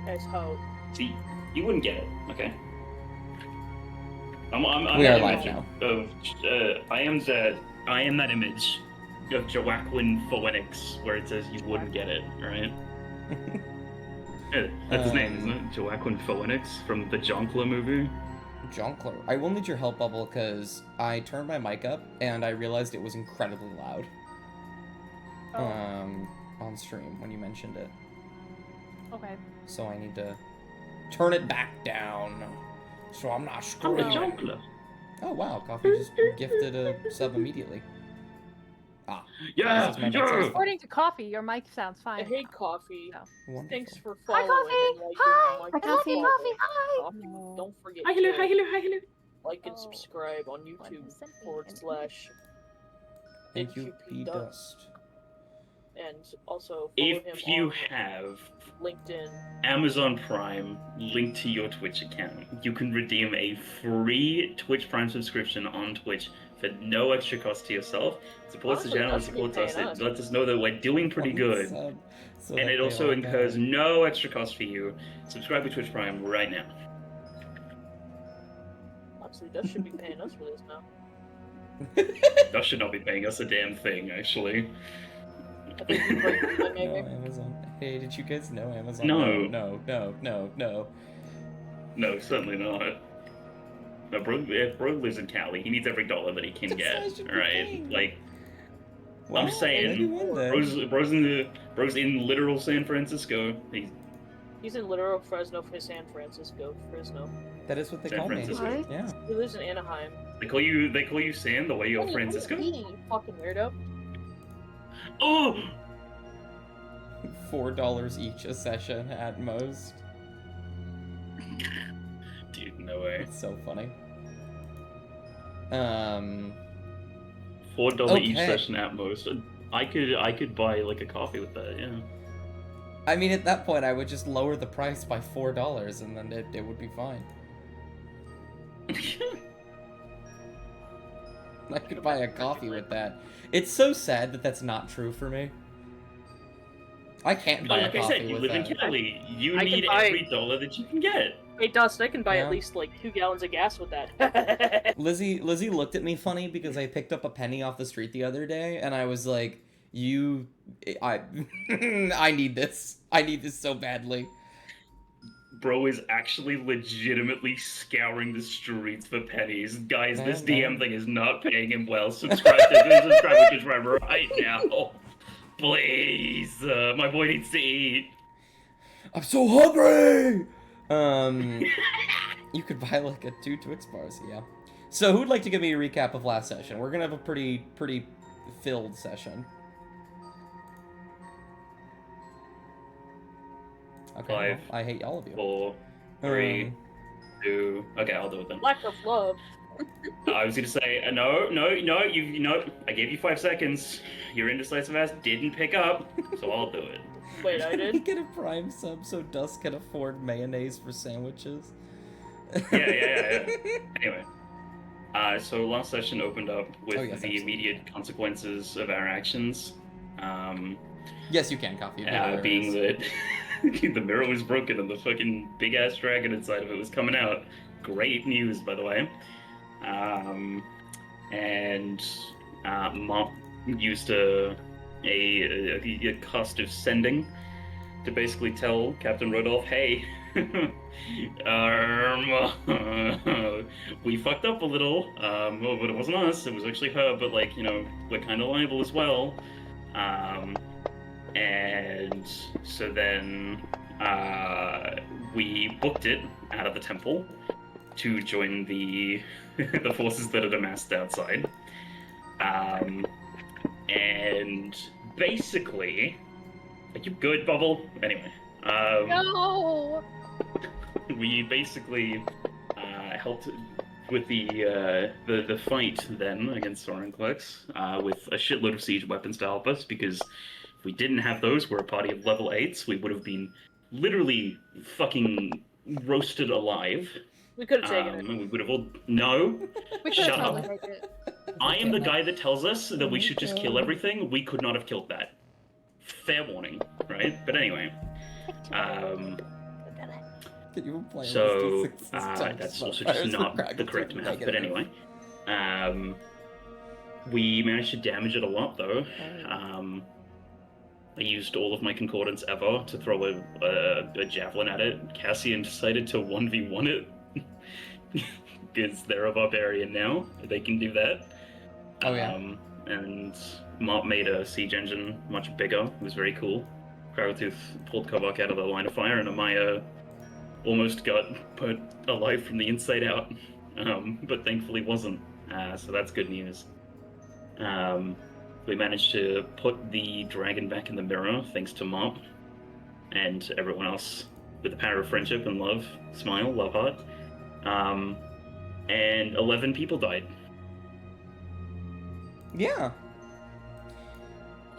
As how? See, you wouldn't get it, okay? I'm We are that live image now. I am that image of Joaquin Phoenix where it says you wouldn't get it, alright? Yeah, that's his name, isn't it? Joaquin Phoenix from the Jonkler movie. Jonkler. I will need your help, Bubble, because I turned my mic up and I realized it was incredibly loud. Oh. On stream when you mentioned it. Okay. So I need to turn it back down so I'm not I'm the screaming. Jonkler. Oh wow, Coffee just gifted a sub immediately. Ah, Yeah, this is my mic yeah. sounds fine. According to Coffee, your mic sounds I fine. hate Coffee. Oh. Wonderful. Thanks for Hi, following Coffee! and liking Hi! my Hi, Coffee! follow. Coffee! Hi! Coffee, don't forget Hi, hello, to hi, hello, hi, hello. like and Oh, subscribe on one YouTube who sent me / Thank you, NQP P Dust. and also follow him If you on have LinkedIn. Amazon Prime linked to your Twitch account, you can redeem a free Twitch Prime subscription on Twitch for no extra cost to yourself. It supports the Honestly, channel, it that should be supports us, paying it us. lets us know that we're doing pretty One good. sub so And that it they also all incurs die. no extra cost for you. Subscribe to Twitch Prime right now. Honestly, that should be paying us for this now. That should not be paying us a damn thing, actually. I think we break even, No, maybe. Amazon. Hey, did you guys know Amazon? No. No. No, certainly not. No, bro lives in Cali. He needs every dollar that he can That's what I get. should be Alright? paying. Like, Well, I'm saying, maybe one day. bro's in literal San Francisco. He's in literal Fresno for San Francisco. Fresno. That is what they San call Francisco. me. What? Yeah. He lives in Anaheim. They call you San the way you're What do you Francisco? mean, you fucking weirdo? Oh! $4 each a session at most. Dude, no way. It's so funny. $4 each Okay. session at most. I could buy like a coffee with that, yeah. I mean, at that point, I would just lower the price by $4, and then it would be fine. I could buy a coffee with that. It's so sad that that's not true for me. I can't buy Like a I coffee said, you with live in that. Cali. You I can need buy- every dollar that you can get. Hey, Dust, I can buy Yeah. at least like 2 gallons of gas with that. Lizzie looked at me funny because I picked up a penny off the street the other day, and I was like, I need this. I need this so badly. Bro is actually legitimately scouring the streets for pennies. Guys, this DM thing is not paying him well. Subscribe right now. Please. My boy needs to eat. I'm so hungry! You could buy like a 2 Twix bars, yeah. So who'd like to give me a recap of last session? We're gonna have a pretty filled session. Okay, Five, well, I hate all of you. 4, 3, 2. Okay, I'll do it then. Lack of love. I was gonna say, no. I gave you 5 seconds. Your indecisive ass didn't pick up, so I'll do it. Wait, I did? Get a Prime sub so Dust can afford mayonnaise for sandwiches. Yeah. Anyway, so last session opened up with Oh, yes, the absolutely. immediate consequences of our actions. Yes, you can, Coffee. It'd be Being hilarious. that the mirror was broken and the fucking big ass dragon inside of it was coming out. Great news, by the way. And Mom used a cost of sending to basically tell Captain Rodolph, hey, we fucked up a little, but it wasn't us, it was actually her, but like, we're kind of liable as well. And so then we booked it out of the temple to join the the forces that had amassed outside. And basically, are you good, Bubble? Anyway, No! we basically helped with the fight then against Sorenclex with a shitload of siege weapons to help us, because if we didn't have those, we're a party of level 8s, we would have been literally fucking roasted alive. We could have taken it. We would have all... No! We Shut could have up. totally made it. I am the guy that tells us that we should just kill everything. We could not have killed that. Fair warning, right? But anyway, Can you apply So all these D6s times that's also modifiers just for not the Kraken correct to be math. But negative? anyway, we managed to damage it a lot though. I used all of my concordance ever to throw a javelin at it. Cassian decided to 1v1 it because they're a barbarian now. They can do that. Oh, yeah. And Mop made a siege engine much bigger. It was very cool. Kragotooth pulled Kovak out of the line of fire, and Amaya almost got put alive from the inside out, but thankfully wasn't. So that's good news. We managed to put the dragon back in the mirror thanks to Mop and everyone else with the power of friendship and love. Smile, love heart. And 11 people died. Yeah.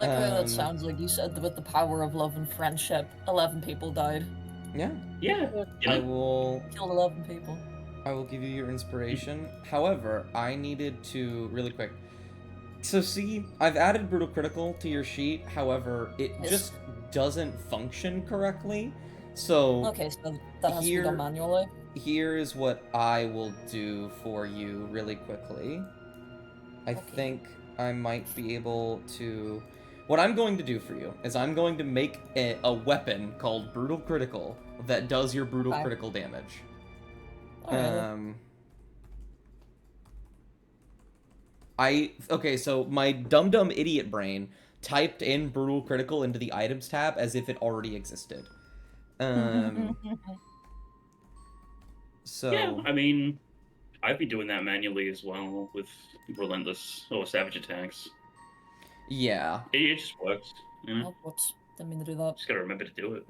Like the way Um, that sounds like you said with the power of love and friendship, 11 people died. Yeah. Yeah. You I know? Killed 11 people. will give you your inspiration. However, I needed to really quick. So see, I've added brutal critical to your sheet. However, it Yes. just doesn't function correctly. So Okay, so that has to be Here- done manually. here is what I will do for you really quickly. I Okay. think I might be able to. What I'm going to do for you is I'm going to make a weapon called Brutal Critical that does your brutal Okay. critical damage. Alright. Okay, so my dumb idiot brain typed in Brutal Critical into the items tab as if it already existed. So Yeah, I mean, I'd be doing that manually as well with relentless or savage attacks. yeah, It just works. You know? Oh, whoops. Didn't mean to do that. Just gotta remember to do it.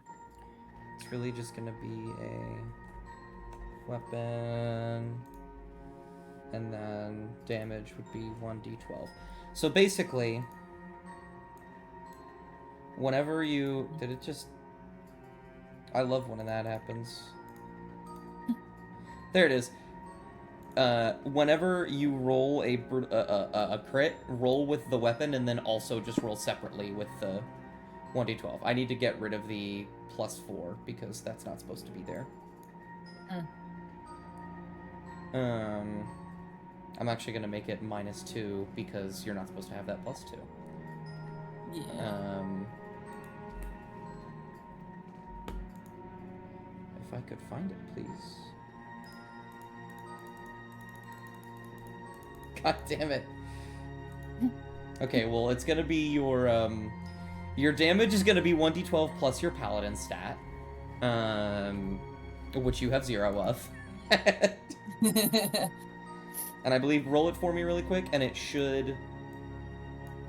it's really just gonna be a weapon, and then damage would be 1d12. So basically, whenever you did it just, I love when that happens. There it is. Whenever you roll a crit, roll with the weapon, and then also just roll separately with the 1d12. I need to get rid of the +4 because that's not supposed to be there. I'm actually gonna make it -2 because you're not supposed to have that +2. Yeah. If I could find it, please. God damn it. Okay, well, it's gonna be your damage is gonna be 1d12 plus your paladin stat, which you have 0 of. And I believe, roll it for me really quick, and it should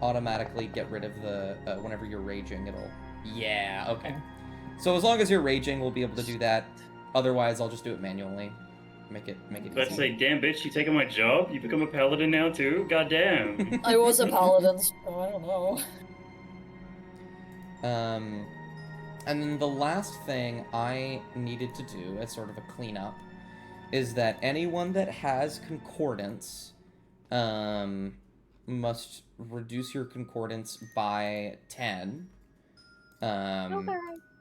automatically get rid of the, whenever you're raging, it'll, yeah, okay. So as long as you're raging, we'll be able to do that. Otherwise, I'll just do it manually. Make it Let's easy. say, damn bitch, you taking my job? You become a paladin now too? Goddamn. I was a paladin, so I don't know. And then the last thing I needed to do as sort of a cleanup is that anyone that has concordance must reduce your concordance by 10.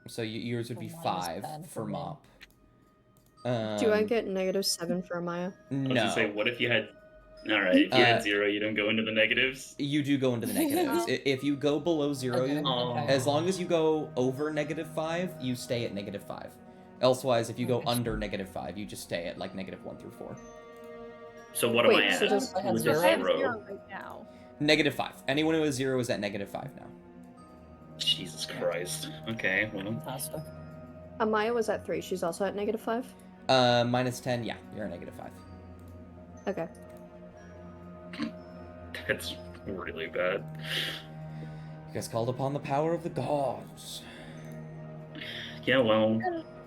So yours would be So -5 -10 for for me. Mop. Do I get -7 for Amaya? I was No. gonna say, what if you had... Alright, if you Uh, had 0, you don't go into the negatives? You do go into the negatives. If you go below 0, Okay. Oh. as long as you go over -5, you stay at -5. Elsewise, if you go Okay. under -5, you just stay at like -1 through 4. So what am Wait, I at? so just- I had With zero. a I have 0. 0 right now. -5. Anyone who has 0 is at -5 now. Jesus Christ. Okay, well, Fantastic. Amaya was at 3. She's also at -5. -10, yeah, you're at -5. Okay. that's really bad. You guys called upon the power of the gods. Yeah, well,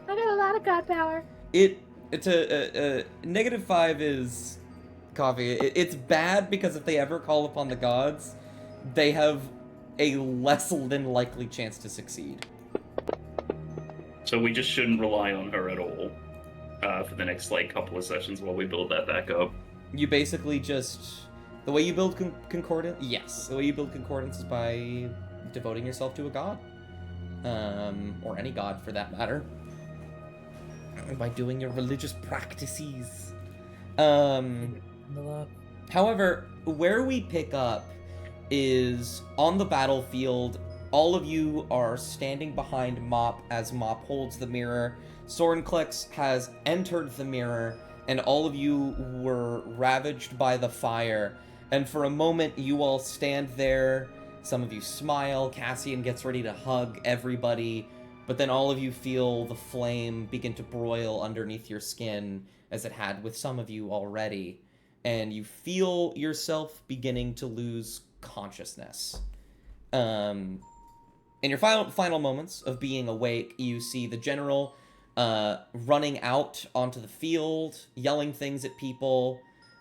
I got a lot of god power. It's a -5 is coffee. It's bad because if they ever call upon the gods, they have a less than likely chance to succeed. so we just shouldn't rely on her at all for the next, like, couple of sessions while we build that back up. You basically just the way you build concordance. Yes, the way you build concordance is by devoting yourself to a god, or any god for that matter. by doing your religious practices. Into that. However, where we pick up is on the battlefield. All of you are standing behind Mop as Mop holds the mirror. Sornclex has entered the mirror, and all of you were ravaged by the fire. And for a moment, you all stand there. Some of you smile. Cassian gets ready to hug everybody. But then all of you feel the flame begin to broil underneath your skin, as it had with some of you already. And you feel yourself beginning to lose consciousness. In your final moments of being awake, you see the general running out onto the field, yelling things at people,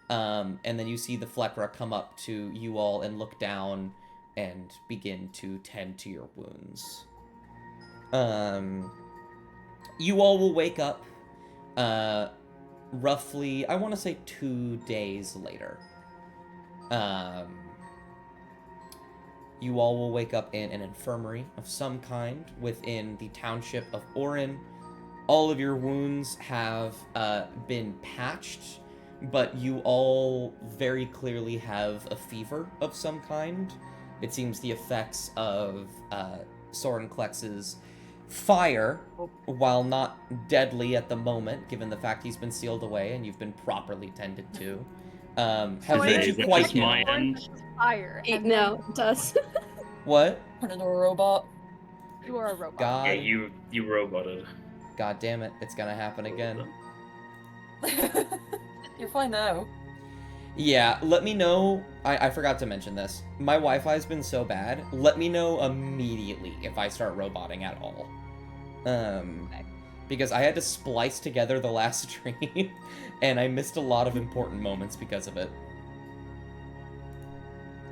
and then you see the Flecra come up to you all and look down and begin to tend to your wounds. You all will wake up roughly, I want to say 2 days later. You all will wake up in an infirmary of some kind within the township of Orin. All of your wounds have been patched, but you all very clearly have a fever of some kind. It seems the effects of Sornclex's fire, while not deadly at the moment, given the fact he's been sealed away and you've been properly tended to, has made you quite ill. my end. Fire. And No, it does. What? Turn into a robot. You are a robot. God, Yeah, you roboted. God damn it, it's gonna happen again. You're fine now. Yeah, let me know. I forgot to mention this. My Wi-Fi's been so bad. Let me know immediately if I start roboting at all. Because I had to splice together the last stream, and I missed a lot of important moments because of it.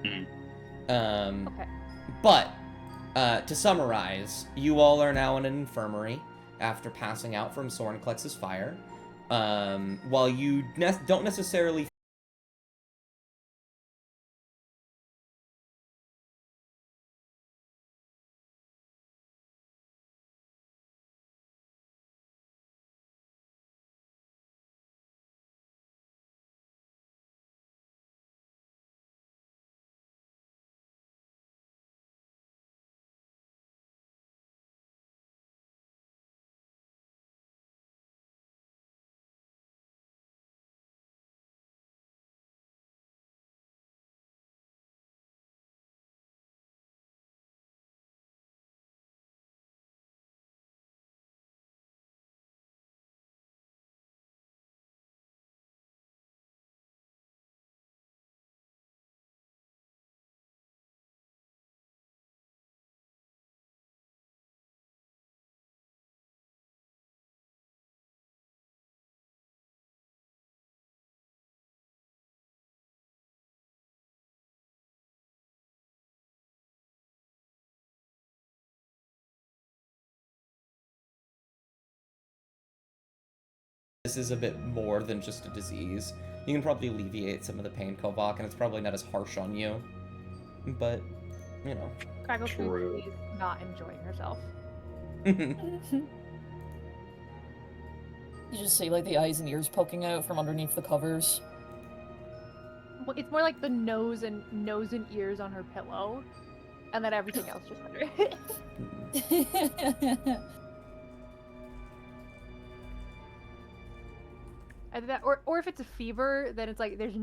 Okay. But, to summarize, you all are now in an infirmary after passing out from Sornclex's fire. While you don't necessarily this is a bit more than just a disease. You can probably alleviate some of the pain, Kovak, and it's probably not as harsh on you. But, you know. Crackle True. Food is not enjoying herself. You just see like the eyes and ears poking out from underneath the covers. Well, it's more like the nose and ears on her pillow, and then everything else just under it. Either that, or if it's a fever, then it's like there's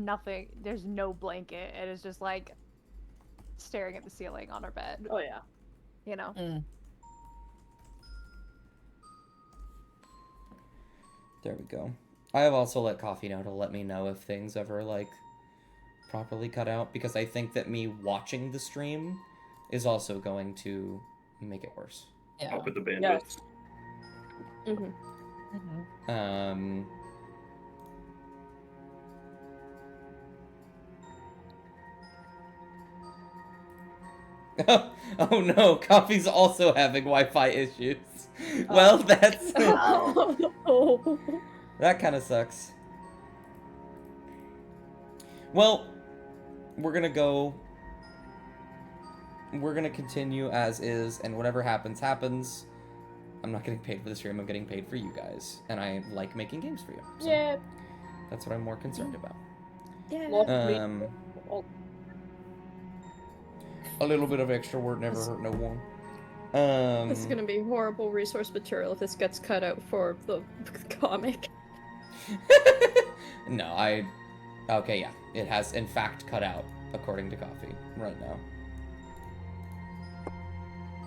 no blanket, and it's just like staring at the ceiling on her bed. Oh yeah. You know. There we go. I have also let Coffee know to let me know if things ever, like, properly cut out, because I think that me watching the stream is also going to make it worse. Yeah. Up with the bandits. Mhm. Oh no, Coffee's also having Wi-Fi issues. Well, that's... Oh. that kind of sucks. Well, we're gonna go... We're gonna continue as is, and whatever happens, happens. I'm not getting paid for the stream. I'm getting paid for you guys, and I like making games for you. So Yeah. that's what I'm more concerned about. Yeah. Lost me. Um, Oh, a little bit of extra work never This- hurt no one. This is gonna be horrible resource material if this gets cut out for the comic. No, okay, yeah. It has, in fact, cut out, according to Coffee, right now.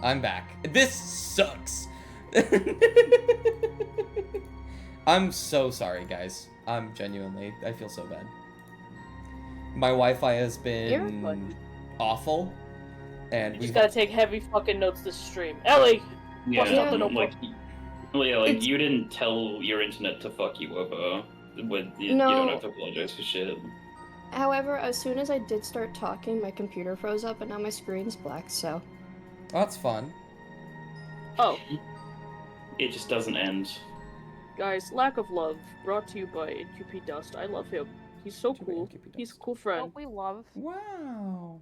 I'm back. This sucks! I'm so sorry, guys. I feel so bad. My Wi-Fi has You're been fine. awful, and you we've just gotta take heavy fucking notes this stream. Ellie! Yeah, something like, over. It's- you didn't tell your internet to fuck you over. You No. don't have to apologize for shit. However, as soon as I did start talking, my computer froze up and now my screen's black, so. Oh, that's fun. Oh, It just doesn't end. guys, lack of love brought to you by QP Dust. I love him. He's so QP cool. Dust. He's a cool friend. What we love. Wow.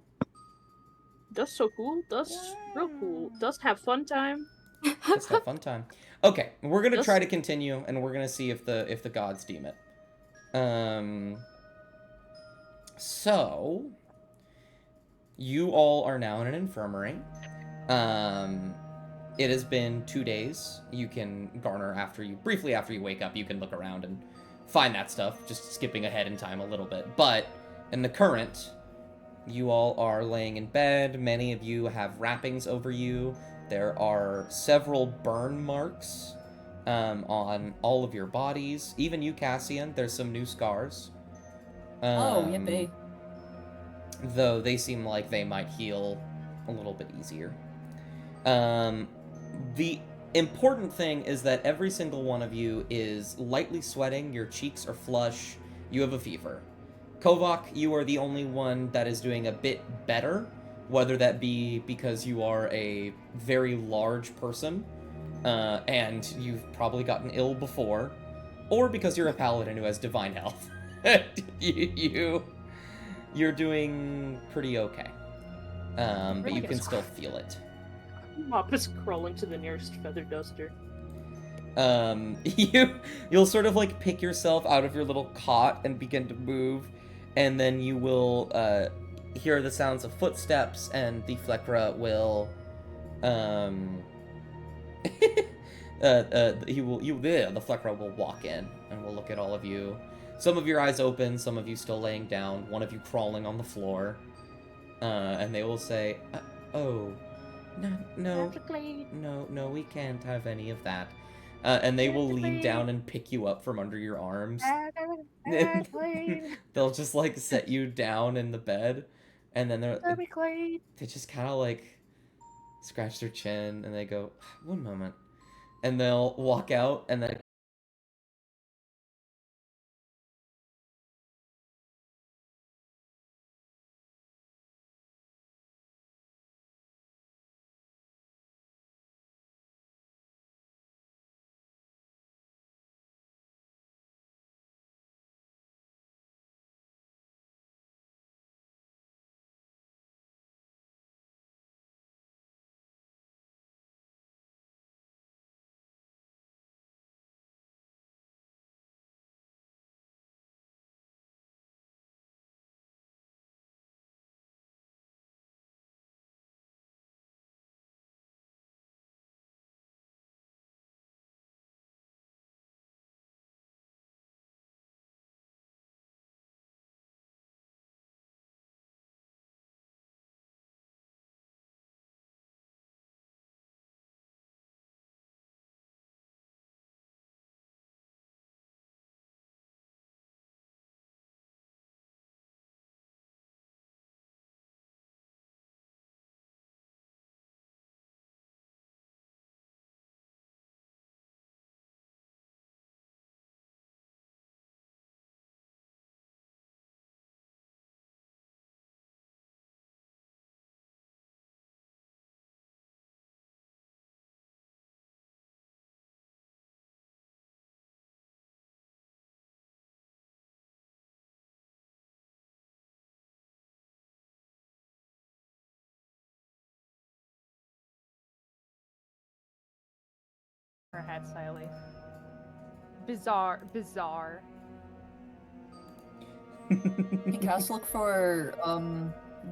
Dust so cool. Dust real cool. Dust have fun time. Let's have fun time. Okay, we're gonna Just- try to continue, and we're gonna see if the gods deem it. So you all are now in an infirmary. It has been 2 days. You can garner briefly after you wake up. You can look around and find that stuff. Just skipping ahead in time a little bit, but in the current, you all are laying in bed. Many of you have wrappings over you. There are several burn marks on all of your bodies. Even you, Cassian, there's some new scars. Oh, yippee. Though they seem like they might heal a little bit easier. The important thing is that every single one of you is lightly sweating, your cheeks are flush, you have a fever. Kovac, you are the only one that is doing a bit better, whether that be because you are a very large person, and you've probably gotten ill before, or because you're a paladin who has divine health. You're doing pretty okay. But you can still feel it. Mop is crawling to the nearest feather duster. You'll sort of like pick yourself out of your little cot and begin to move, and then you will hear the sounds of footsteps, and the Flecra will the Flecra will walk in and will look at all of you. Some of your eyes open, some of you still laying down, one of you crawling on the floor, and they will say, "Oh, no, we can't have any of that." And they will lean down and pick you up from under your arms. They'll just like set you down in the bed, and then they just kind of like scratch their chin and they go, "One moment," and they'll walk out and then Her head slightly. Bizarre. Hey, Cass, look for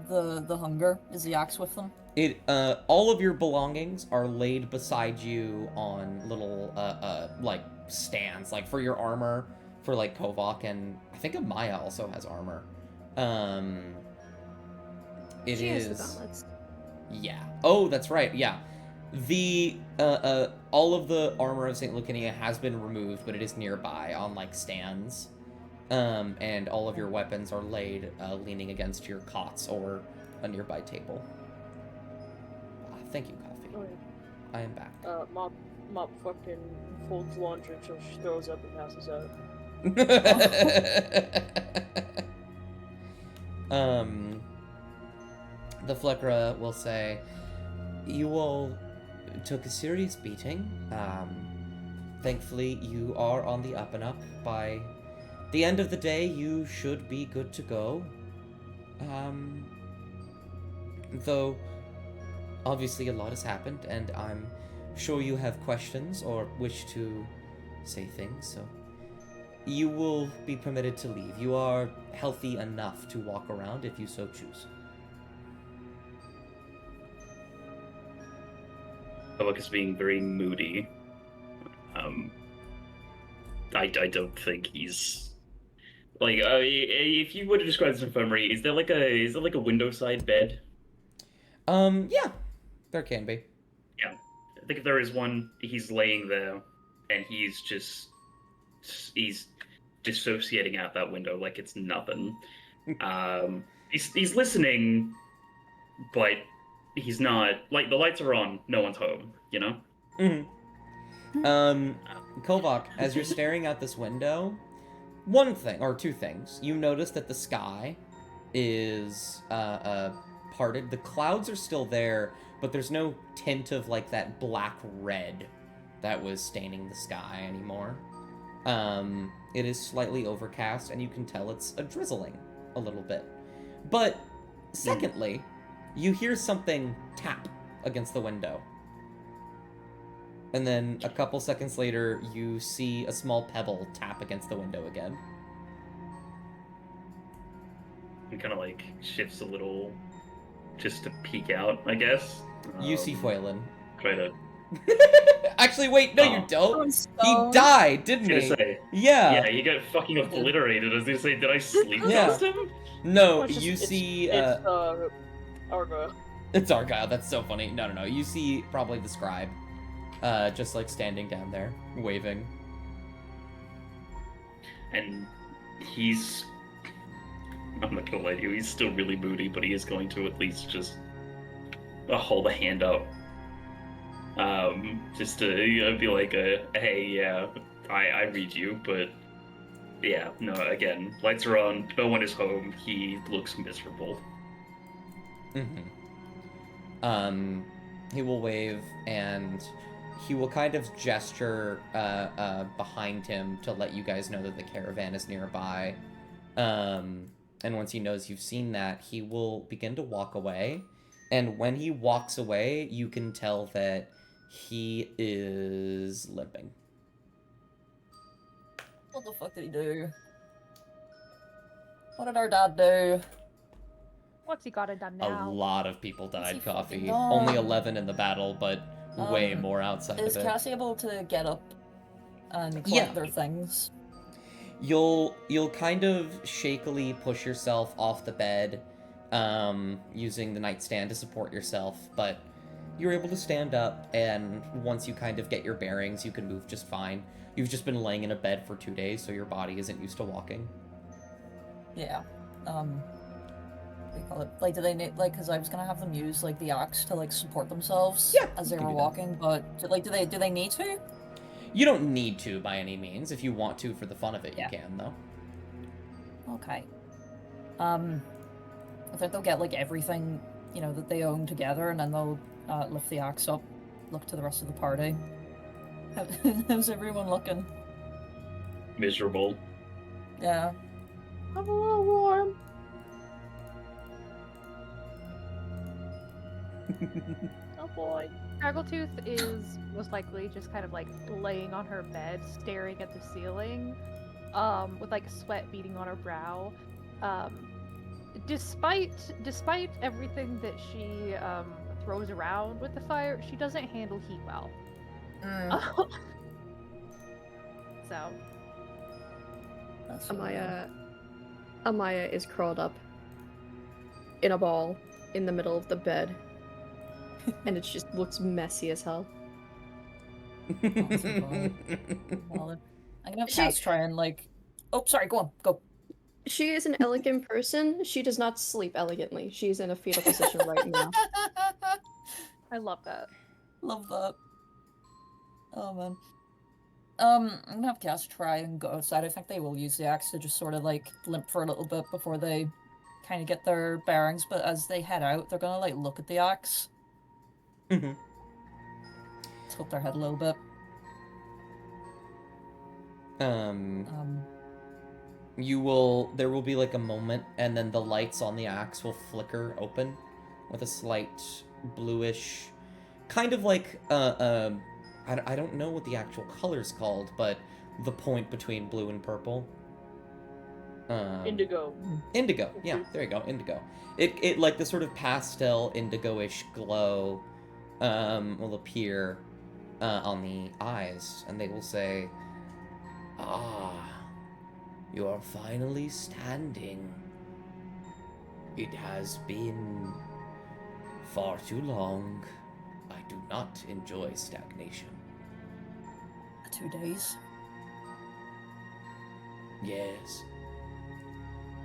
the hunger. Is the axe with them? All of your belongings are laid beside you on little like stands, like for your armor, for like Kovak, and I think Amaya also has armor. It She has the is. gauntlets. Yeah. Oh, that's right. Yeah. The all of the armor of Saint Lucinia has been removed, but it is nearby on like stands. And all of your weapons are laid leaning against your cots or a nearby table. Thank you, Coffee. Oh, yeah. I am back. Mop fucking folds laundry until she throws up and passes out. The Fleckra will say, "You all took a serious beating. Thankfully, you are on the up and up. By the end of the day, you should be good to go. Though, obviously a lot has happened, and I'm sure you have questions or wish to say things, so you will be permitted to leave. You are healthy enough to walk around if you so choose." Kovak is being very moody. I don't think he's like if you were to describe this infirmary, is there like a window side bed? Yeah, there can be. Yeah, I think if there is one, he's laying there, and he's dissociating out that window like it's nothing. He's listening, but he's not, like, the lights are on, no one's home, you know? Kovak, as you're staring out this window, one thing, or two things. You notice that the sky is parted. The clouds are still there, but there's no tint of, like, that black red that was staining the sky anymore. It is slightly overcast, and you can tell it's a drizzling a little bit. But, secondly, you hear something tap against the window. And then a couple seconds later, you see a small pebble tap against the window again. And kind of, like, shifts a little just to peek out, I guess. You see Foylan. Try to... Actually, wait, no, you don't. He died, didn't I was he? gonna say, Yeah. yeah, he got fucking obliterated. I was gonna say, did I sleep Yeah. past him? No, It's just- you it's- see. It's Argo. It's Argyle. That's so funny. No. You see probably the scribe, just like standing down there, waving. And he's... I'm not gonna lie to you, he's still really moody, but he is going to at least just hold a hand up. Just to be like, hey, yeah, I read you, but yeah, no, again, lights are on, no one is home, he looks miserable. He will wave, and he will kind of gesture behind him to let you guys know that the caravan is nearby. And once he knows you've seen that, he will begin to walk away. And when he walks away, you can tell that he is limping. What the fuck did he do? What did our dad do? What's he gotta done A now? lot of people died, he Coffee. fucking Only done? 11 in the battle, but way more outside Is of it. Cassie able to get up and collect Yeah. their things? You'll kind of shakily push yourself off the bed, using the nightstand to support yourself, but you're able to stand up, and once you kind of get your bearings, you can move just fine. You've just been laying in a bed for 2 days, so your body isn't used to walking. Yeah. What do you call it? Like, do they need, like, because I was gonna have them use, like, the axe to, like, support themselves as they you can were do that. walking, but, do they need to? You don't need to by any means. If you want to for the fun of it, Yeah. you can, though. Okay. I think they'll get, like, everything, that they own together, and then they'll lift the axe up, look to the rest of the party. How's everyone looking? Miserable. Yeah. I'm a little warm. Oh boy. Snaggletooth is most likely just kind of like laying on her bed, staring at the ceiling, with like sweat beading on her brow. Despite everything that she throws around with the fire, she doesn't handle heat well. So That's really Amaya is curled up in a ball in the middle of the bed, and it just looks messy as hell. Well, I'm gonna have Cass try and like. Oh, sorry. Go on. Go. She is an elegant person. She does not sleep elegantly. She's in a fetal position right now. I love that. Love that. Oh man. I'm gonna have Cass try and go outside. I think they will use the axe to just sort of like limp for a little bit before they kind of get their bearings. But as they head out, they're gonna like look at the axe, Mhm. tilt their head a little bit. There will be like a moment, and then the lights on the axe will flicker open with a slight bluish, kind of like, I don't know what the actual color's called, but the point between blue and purple. Indigo. Indigo, yeah, there you go, indigo. It like the sort of pastel indigo-ish glow will appear on the eyes, and they will say, "Ah, you are finally standing. It has been far too long. I do not enjoy stagnation." 2 days. Yes.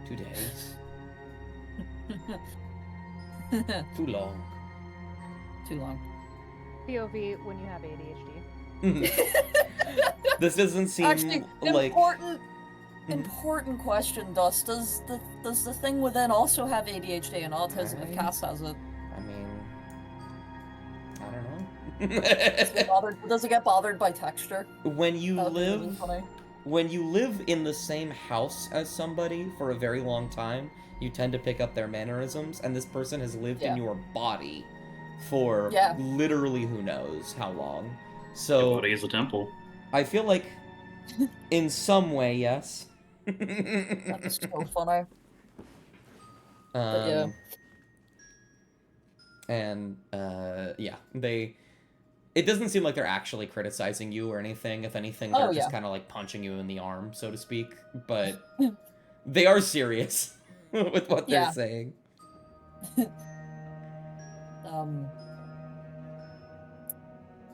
2 days. Too long. Too long. POV when you have ADHD. This doesn't seem Actually, like important question, Dust. Does the thing within also have ADHD and autism if Right. Cass has it? I mean, I don't Does it get bothered by texture? know. When you That would be really live funny. when you live in the same house as somebody for a very long time, you tend to pick up their mannerisms, and this person has lived in Yeah. your body for Yeah. literally who knows how long. Your So body is a temple. I feel like in some way, yes. That's so funny. But yeah. And yeah, it doesn't seem like they're actually criticizing you or anything. If anything, they're Oh, just yeah. kind of like punching you in the arm, so to speak. But they are serious with what they're Yeah. saying.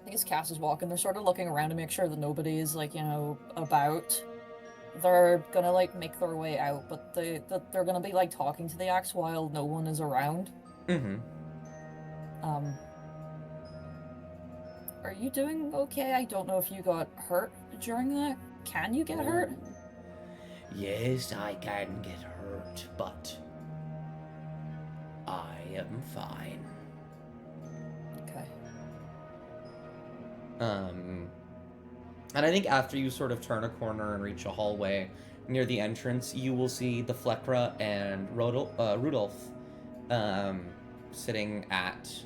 I guess Cass is walking. They're sort of looking around to make sure that nobody is like, about. They're gonna like make their way out, but they're gonna be like talking to the axe while no one is around. Mm-hmm. Are you doing okay? I don't know if you got hurt during that. Can you get hurt? Yes, I can get hurt, but I am fine. Okay. And I think after you sort of turn a corner and reach a hallway near the entrance, you will see the Flecra and Rudolph sitting at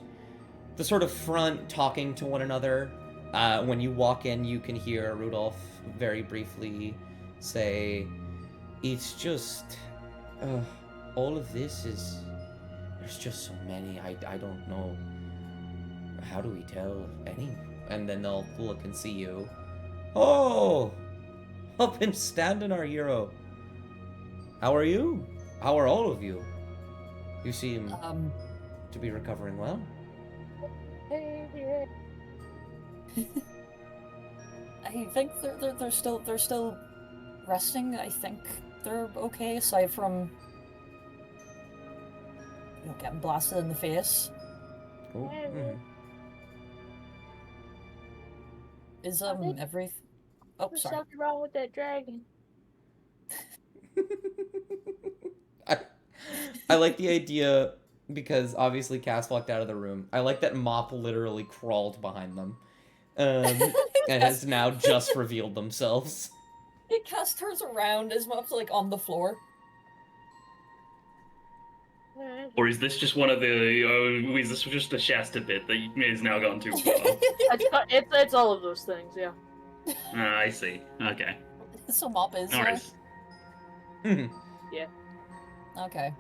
the sort of front talking to one another. When you walk in, you can hear Rudolph very briefly say, "It's just, all of this is, there's just so many, I don't know, how do we tell any?" And then they'll look and see you. "Oh, up and standing, our hero. How are you? How are all of you? You seem to be recovering well." I think they're still resting. I think they're okay, aside from getting blasted in the face. Cool. Mhm. Is think every oh There's sorry. something wrong with that dragon. I like the idea because obviously Cass walked out of the room. I like that Mop literally crawled behind them, and has now just revealed themselves. Cass turns around as Mop's like on the floor. Or is this just one of the? Is this just a Shasta bit that has now gone too far? It's all of those things, yeah. I see. Okay. So Mop is. No worries. Okay.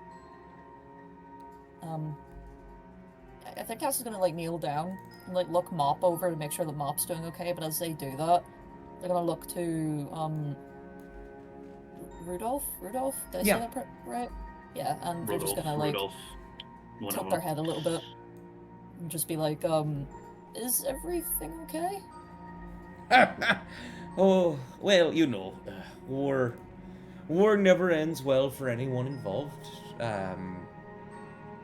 I think Cass is gonna like kneel down and like look Mop over to make sure that Mop's doing okay. But as they do that, they're gonna look to Rudolph. Rudolph, did I Yeah. say that right? Yeah, and they're just Rudolph, gonna like Rudolph. One tilt of their them. head a little bit and just be like, is everything okay? Oh, well, you know, war never ends well for anyone involved.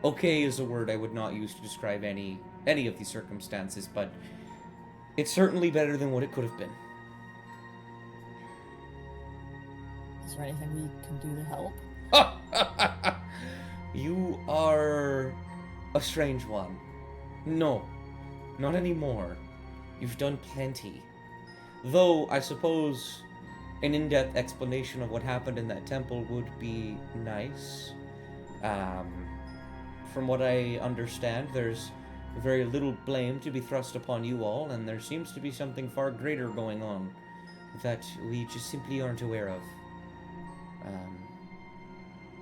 Okay is a word I would not use to describe any of these circumstances, but it's certainly better than what it could have been. Is there anything we can do to help? You are a strange one. No, not anymore. You've done plenty. Though, I suppose an in-depth explanation of what happened in that temple would be nice. From what I understand, there's very little blame to be thrust upon you all, and there seems to be something far greater going on that we just simply aren't aware of.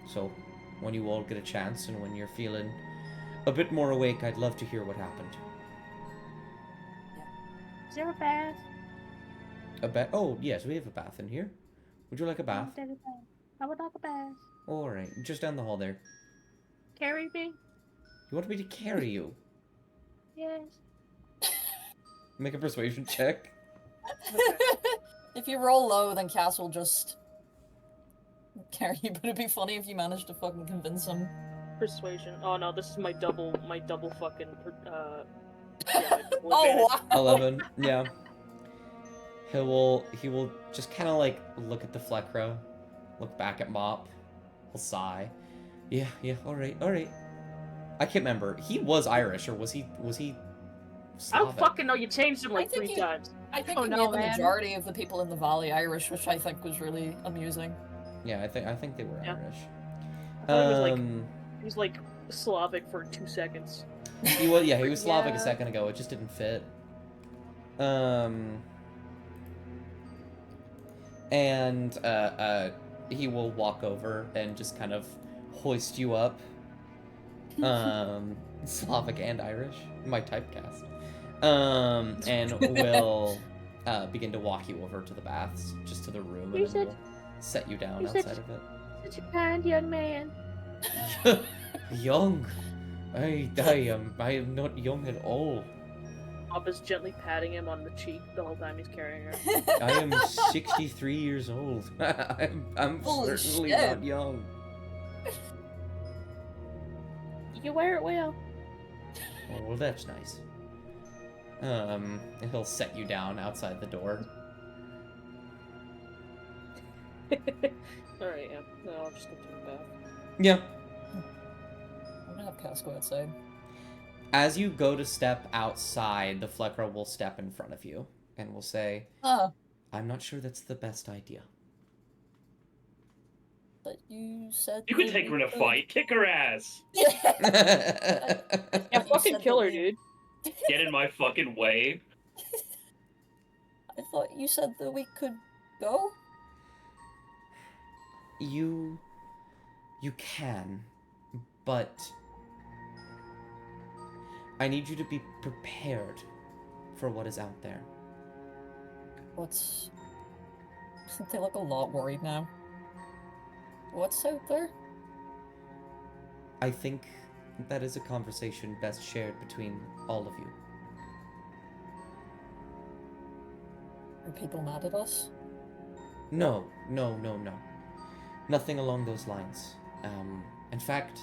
So, when you all get a chance and when you're feeling a bit more awake, I'd love to hear what happened. Is there a bath? A bath? Oh, yes, we have a bath in here. Would you like a bath? I would like a bath. Alright, just down the hall there. Carry me? You want me to carry you? Yes. Make a persuasion check. If you roll low, then Cass will just carry you, but it'd be funny if you managed to fucking convince him. Persuasion. Oh no, this is my double fucking yeah, my double Oh, advantage. wow! 11, yeah. He will just kind of like look at the Flecro, look back at Mop, he'll sigh. Yeah, alright. I can't remember. He was Irish, or was he I don't Slavic? fucking know. You changed him like I think 3 you- times. I think Oh, he no, made the man. majority of the people in the valley Irish, which I think was really amusing. Yeah, I think they were Yeah. Irish. I thought he was like he was like Slavic for 2 seconds. He was Slavic a Yeah. second ago. It just didn't fit. And he will walk over and just kind of hoist you up. Slavic and Irish, my typecast. And will begin to walk you over to the baths, just to the room, You and then said- we'll set you down you said- outside of it. Such a kind young man. Young. I am not young at all. Abba's gently patting him on the cheek the whole time he's carrying her. I am 63 years old. I'm Holy certainly shit. not young. You wear it well. Oh, well, that's nice. And he'll set you down outside the door. Alright, yeah. No, I'll just go to the bath. Yeah. I'm gonna have Cass go outside. As you go to step outside, the Fleckra will step in front of you and will say, Ah, I'm not sure that's the best idea. but you said You can that take her we in a could- fight. Kick her ass. Yeah. Yeah, You fucking said kill that her, we- dude. Get in my fucking way. I thought you said that we could go? You can, but I need you to be prepared for what is out there. What's... They look a lot worried now. What's out there? I think that is a conversation best shared between all of you. Are people mad at us? No. Nothing along those lines. In fact,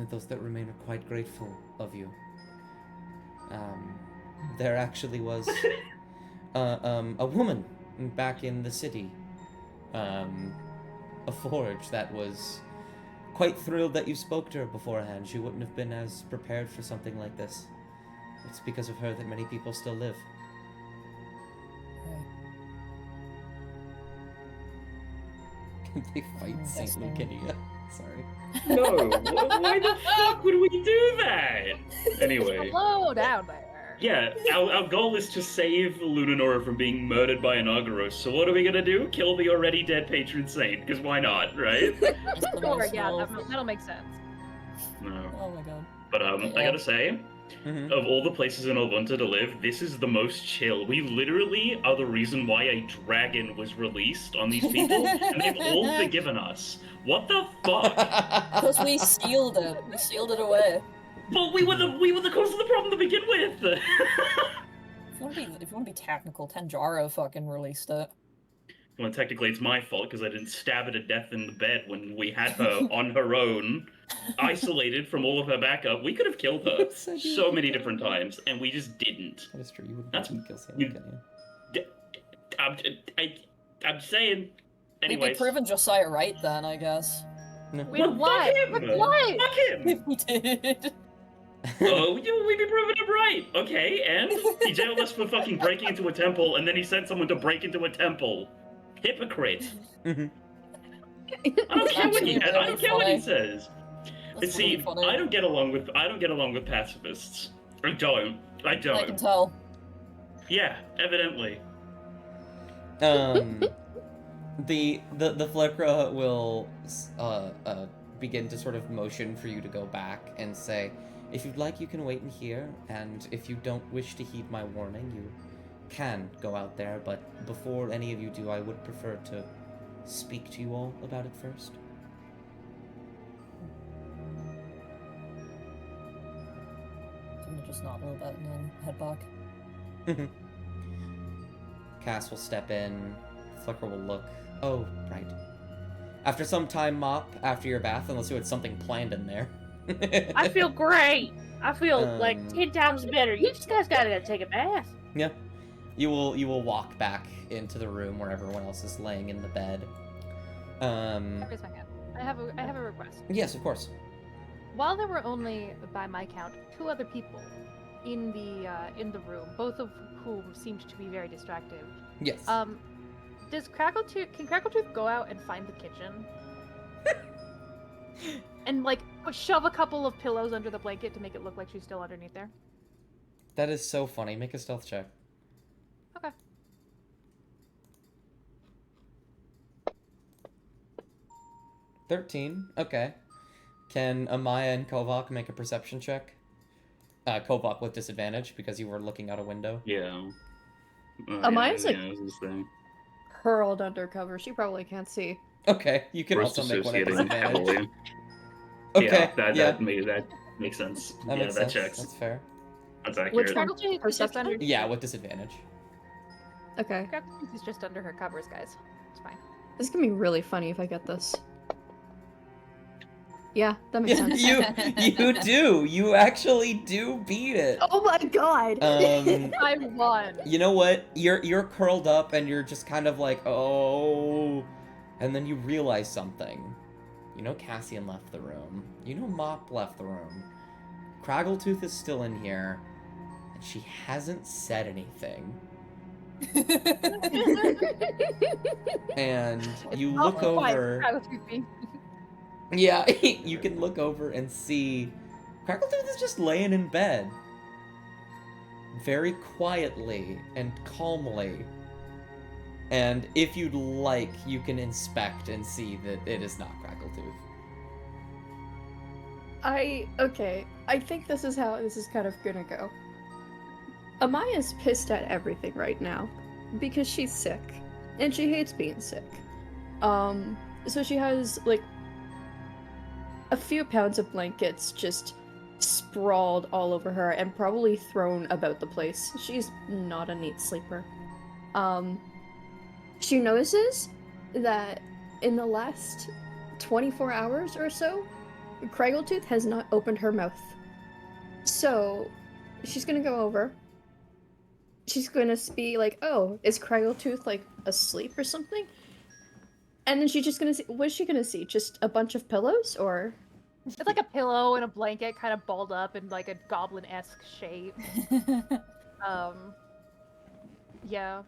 those that remain are quite grateful of you. There actually was a woman back in the city, a forge that was quite thrilled that you spoke to her beforehand. She wouldn't have been as prepared for something like this. It's because of her that many people still live. Right. Can they fight Saint Interesting. Lucidia? Sorry. No, why the fuck would we do that? Anyway, Hello down there. yeah, our goal is to save Lunanora from being murdered by an Argyros, so what are we gonna do? Kill the already dead patron saint, because why not, right? Just the Sure, most yeah, of- that'll make sense. No. Oh my god. But I gotta say, Mhm. of all the places in Obunta to live, this is the most chill. We literally are the reason why a dragon was released on these people, and they've all forgiven us. What the fuck? Because we sealed it. We sealed it away. But we were the cause of the problem to begin with. If you want to be technical, Tanjaro fucking released it. Well, technically, it's my fault because I didn't stab her to death in the bed when we had her on her own, isolated from all of her backup. We could have killed her You said you so would many kill different her. times, and we just didn't. That is true. You would That's- want to kill Sailor, you- can you? I'm saying. We'd be Anyways. proving Josiah right then, I guess. No. With Well, what? fuck him! With what? Fuck him! If we did. Oh, we'd be proving him right. Okay, and he jailed us for fucking breaking into a temple, and then he sent someone to break into a temple. Hypocrite. Mhm. I don't care what he Actually I don't care what he really says. But That's see, really funny. I don't get along with pacifists. I don't. I can don't. tell. Yeah, evidently. The Flickra will begin to sort of motion for you to go back and say, if you'd like, you can wait in here, and if you don't wish to heed my warning, you can go out there, but before any of you do, I would prefer to speak to you all about it first. I'm gonna just nod a little bit and then head back. Cass will step in, Flicker will look. Oh, right. After some time, Mop, after your bath, unless you had something planned in there. I feel great. I feel like Um, 10 times better. You just guys gotta take a bath. Yeah. You will walk back into the room where everyone else is laying in the bed. Wait a second. I have a request. Yes, of course. While there were only, by my count, 2 other people in the room, both of whom seemed to be very distracted. Yes. Can Crackletooth go out and find the kitchen? And like shove a couple of pillows under the blanket to make it look like she's still underneath there? That is so funny. Make a stealth check. Okay. 13. Okay. Can Amaya and Kovak make a perception check? Kovak with disadvantage because you were looking out a window. Yeah. Amaya's like- yeah, this is the thing. Hurled undercover. She probably can't see. Okay, you can First also make one at associating disadvantage. heavily. Okay, Yeah, that makes sense. that yeah, makes that sense. checks. That's fair. That's Which accurate. one? Crackletooth is just Perception? under. Yeah, with disadvantage. Okay. Crackletooth is just under her covers, guys. It's fine. This is gonna be really funny if I get this. Yeah, that makes sense. you do. You actually do beat it. Oh my god! I won. You know what? You're curled up and you're just kind of like, oh, and then you realize something. You know Cassian left the room. You know Mop left the room. Craggletooth is still in here, and she hasn't said anything. And you look Oh, fine. over. Crackletooth being- Yeah, you can look over and see Crackletooth is just laying in bed. Very quietly and calmly. And if you'd like, you can inspect and see that it is not Crackletooth. Okay, I think this is how this is kind of gonna go. Amaya's pissed at everything right now because she's sick and she hates being sick. So she has like a few pounds of blankets just sprawled all over her and probably thrown about the place. She's not a neat sleeper. She notices that in the last 24 hours or so, Craggletooth has not opened her mouth. So, she's gonna go over. She's gonna be like, oh, is Craggletooth, like, asleep or something? And then she's just gonna see, what is she gonna see? Just a bunch of pillows, or? It's like a pillow and a blanket kind of balled up in like a goblin-esque shape. Yeah.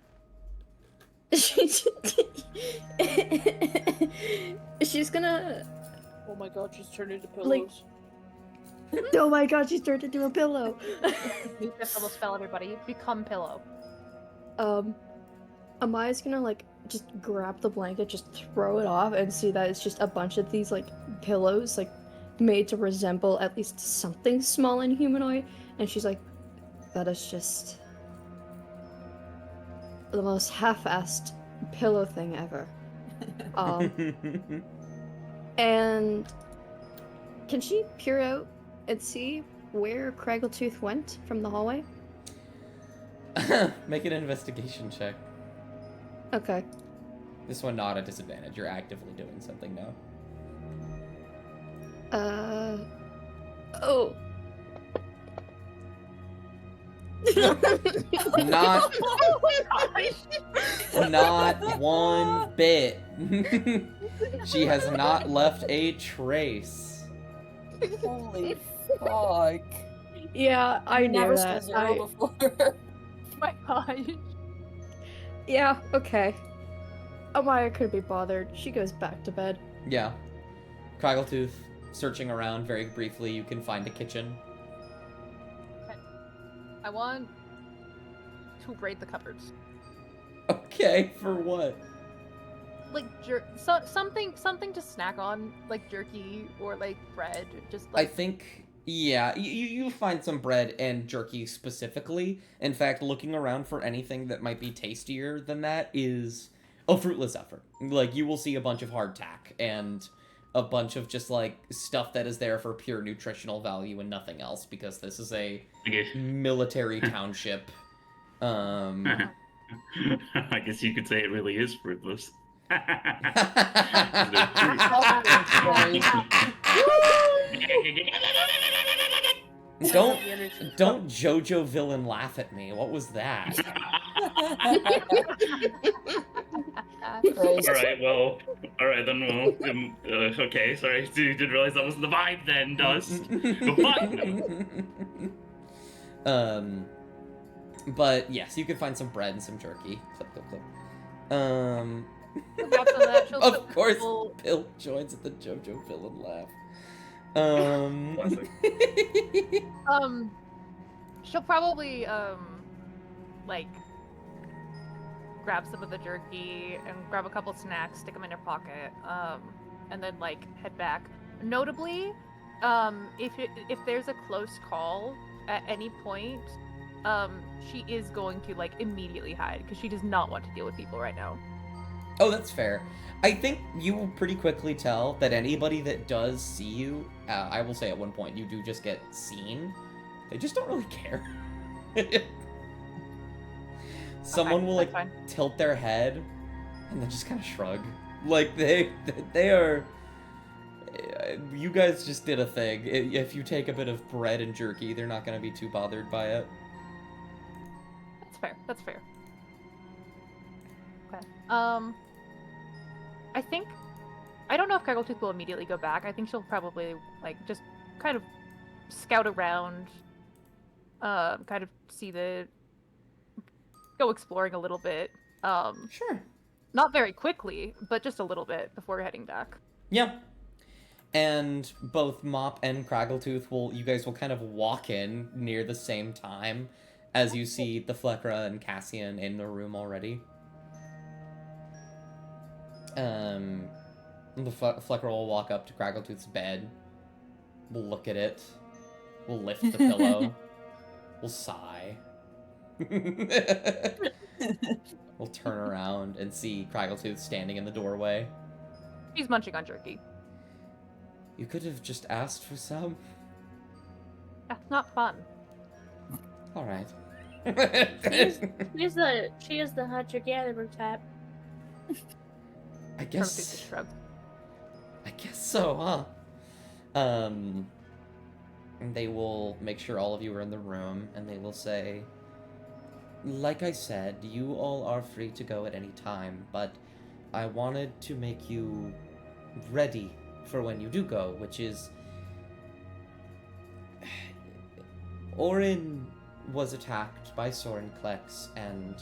She's gonna Oh my god, she's turned into Like- pillows. Oh my god, she's turned into a pillow. You just almost fell, everybody. Become pillow. Amaya's gonna like just grab the blanket, just throw it off, and see that it's just a bunch of these like pillows, like made to resemble at least something small and humanoid. And she's like, that is just the most half-assed pillow thing ever. And can she peer out and see where Craggletooth went from the hallway? Make an investigation check. Okay. This one not a disadvantage. You're actively doing something now. Oh. Not not one bit. She has not left a trace. Holy fuck. Yeah, I knew never that. seen zero before. My gosh. Yeah, okay. Amaya couldn't be bothered. She goes back to bed. Yeah. Craggletooth, searching around very briefly, you can find a kitchen. I want to raid the cupboards. Okay, for what? Like something to snack on, like jerky or like bread, just I like think, yeah, you find some bread and jerky specifically. In fact, looking around for anything that might be tastier than that is a fruitless effort. Like, you will see a bunch of hardtack and a bunch of just, like, stuff that is there for pure nutritional value and nothing else, because this is a Okay. military township. I guess you could say it really is fruitless. Don't JoJo villain laugh at me. What was that? Christ. Alright, well, alright then, well, okay, sorry, didn't realize that was the vibe then, Dust. But yes, you can find some bread and some jerky. Clip, clip, clip. Grab some of that, she'll Of put course, people- Bill joins at the JoJo villain laugh. Classic. She'll probably like grab some of the jerky and grab a couple snacks, stick them in her pocket, and then like head back. Notably, if there's a close call at any point, she is going to like immediately hide because she does not want to deal with people right now. Oh, that's fair. I think you will pretty quickly tell that anybody that does see you, I will say at one point, you do just get seen. They just don't really care. Someone will, that's like, fine. tilt their head and then just kind of shrug. Like, they are... You guys just did a thing. If you take a bit of bread and jerky, they're not going to be too bothered by it. That's fair. That's fair. Okay. I don't know if Craggletooth will immediately go back. I think she'll probably like just kind of scout around, kind of go exploring a little bit. Sure. Not very quickly, but just a little bit before heading back. Yeah. And both Mop and Craggletooth you guys will kind of walk in near the same time as you see the Fleckra and Cassian in the room already. The Fleckra will walk up to Craggletooth's bed. We'll look at it. We'll lift the pillow. We'll sigh. We'll turn around and see Craggletooth standing in the doorway. She's munching on jerky. You could have just asked for some. That's not fun. All right. She is the hunter-gatherer type. I Craggletooth guess. just shrugs. I guess so, huh? And they will make sure all of you are in the room, and they will say, like I said, you all are free to go at any time, but I wanted to make you ready for when you do go, which is... Orin was attacked by Sorenklex, and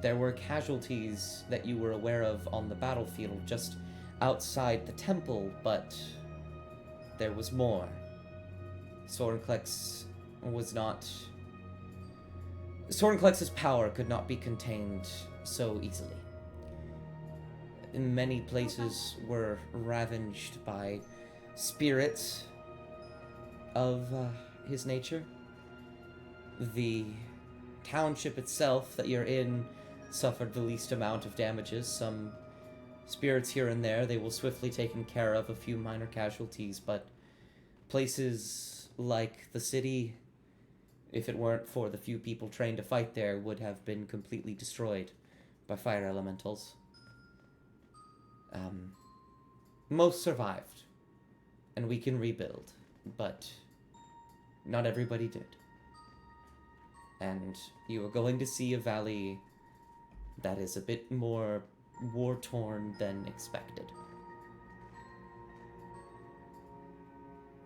there were casualties that you were aware of on the battlefield just outside the temple, but there was more. Sorenclex was not... Sorenclex's power could not be contained so easily. Many places were ravaged by spirits of his nature. The township itself that you're in suffered the least amount of damages. Some spirits here and there, they will swiftly taken care of, a few minor casualties, but places like the city, if it weren't for the few people trained to fight there, would have been completely destroyed by fire elementals. Most survived, and we can rebuild, but not everybody did. And you are going to see a valley that is a bit more war-torn than expected.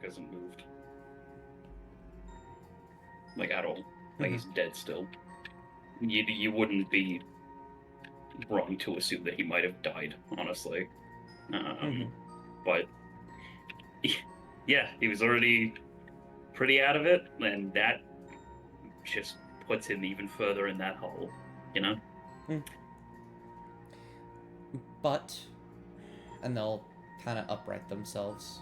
Hasn't moved. Like, at all. Like, he's dead still. You wouldn't be wrong to assume that he might have died, honestly. But, yeah, he was already pretty out of it, and that just puts him even further in that hole, you know? But, and they'll kind of upright themselves.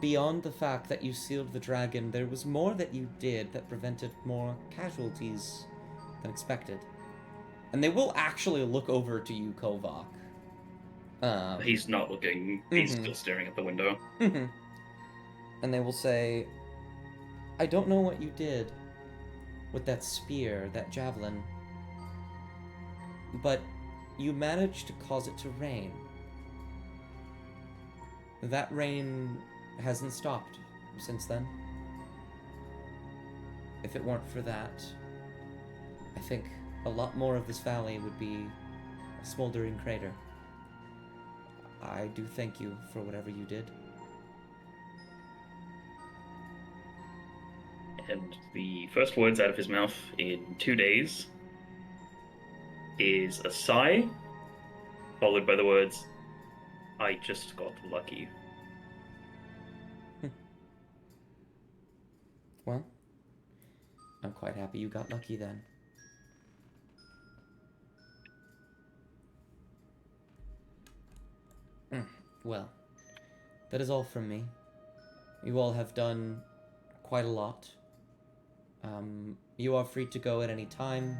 Beyond the fact that you sealed the dragon, there was more that you did that prevented more casualties than expected. And they will actually look over to you, Kovak. He's not looking. He's still staring at the window. And they will say, I don't know what you did with that spear, that javelin, but you managed to cause it to rain. That rain hasn't stopped since then. If it weren't for that, I think a lot more of this valley would be a smoldering crater. I do thank you for whatever you did. And the first words out of his mouth in 2 days is a sigh, followed by the words, I just got lucky. Well, I'm quite happy you got lucky then. Well, that is all from me. You all have done quite a lot. You are free to go at any time.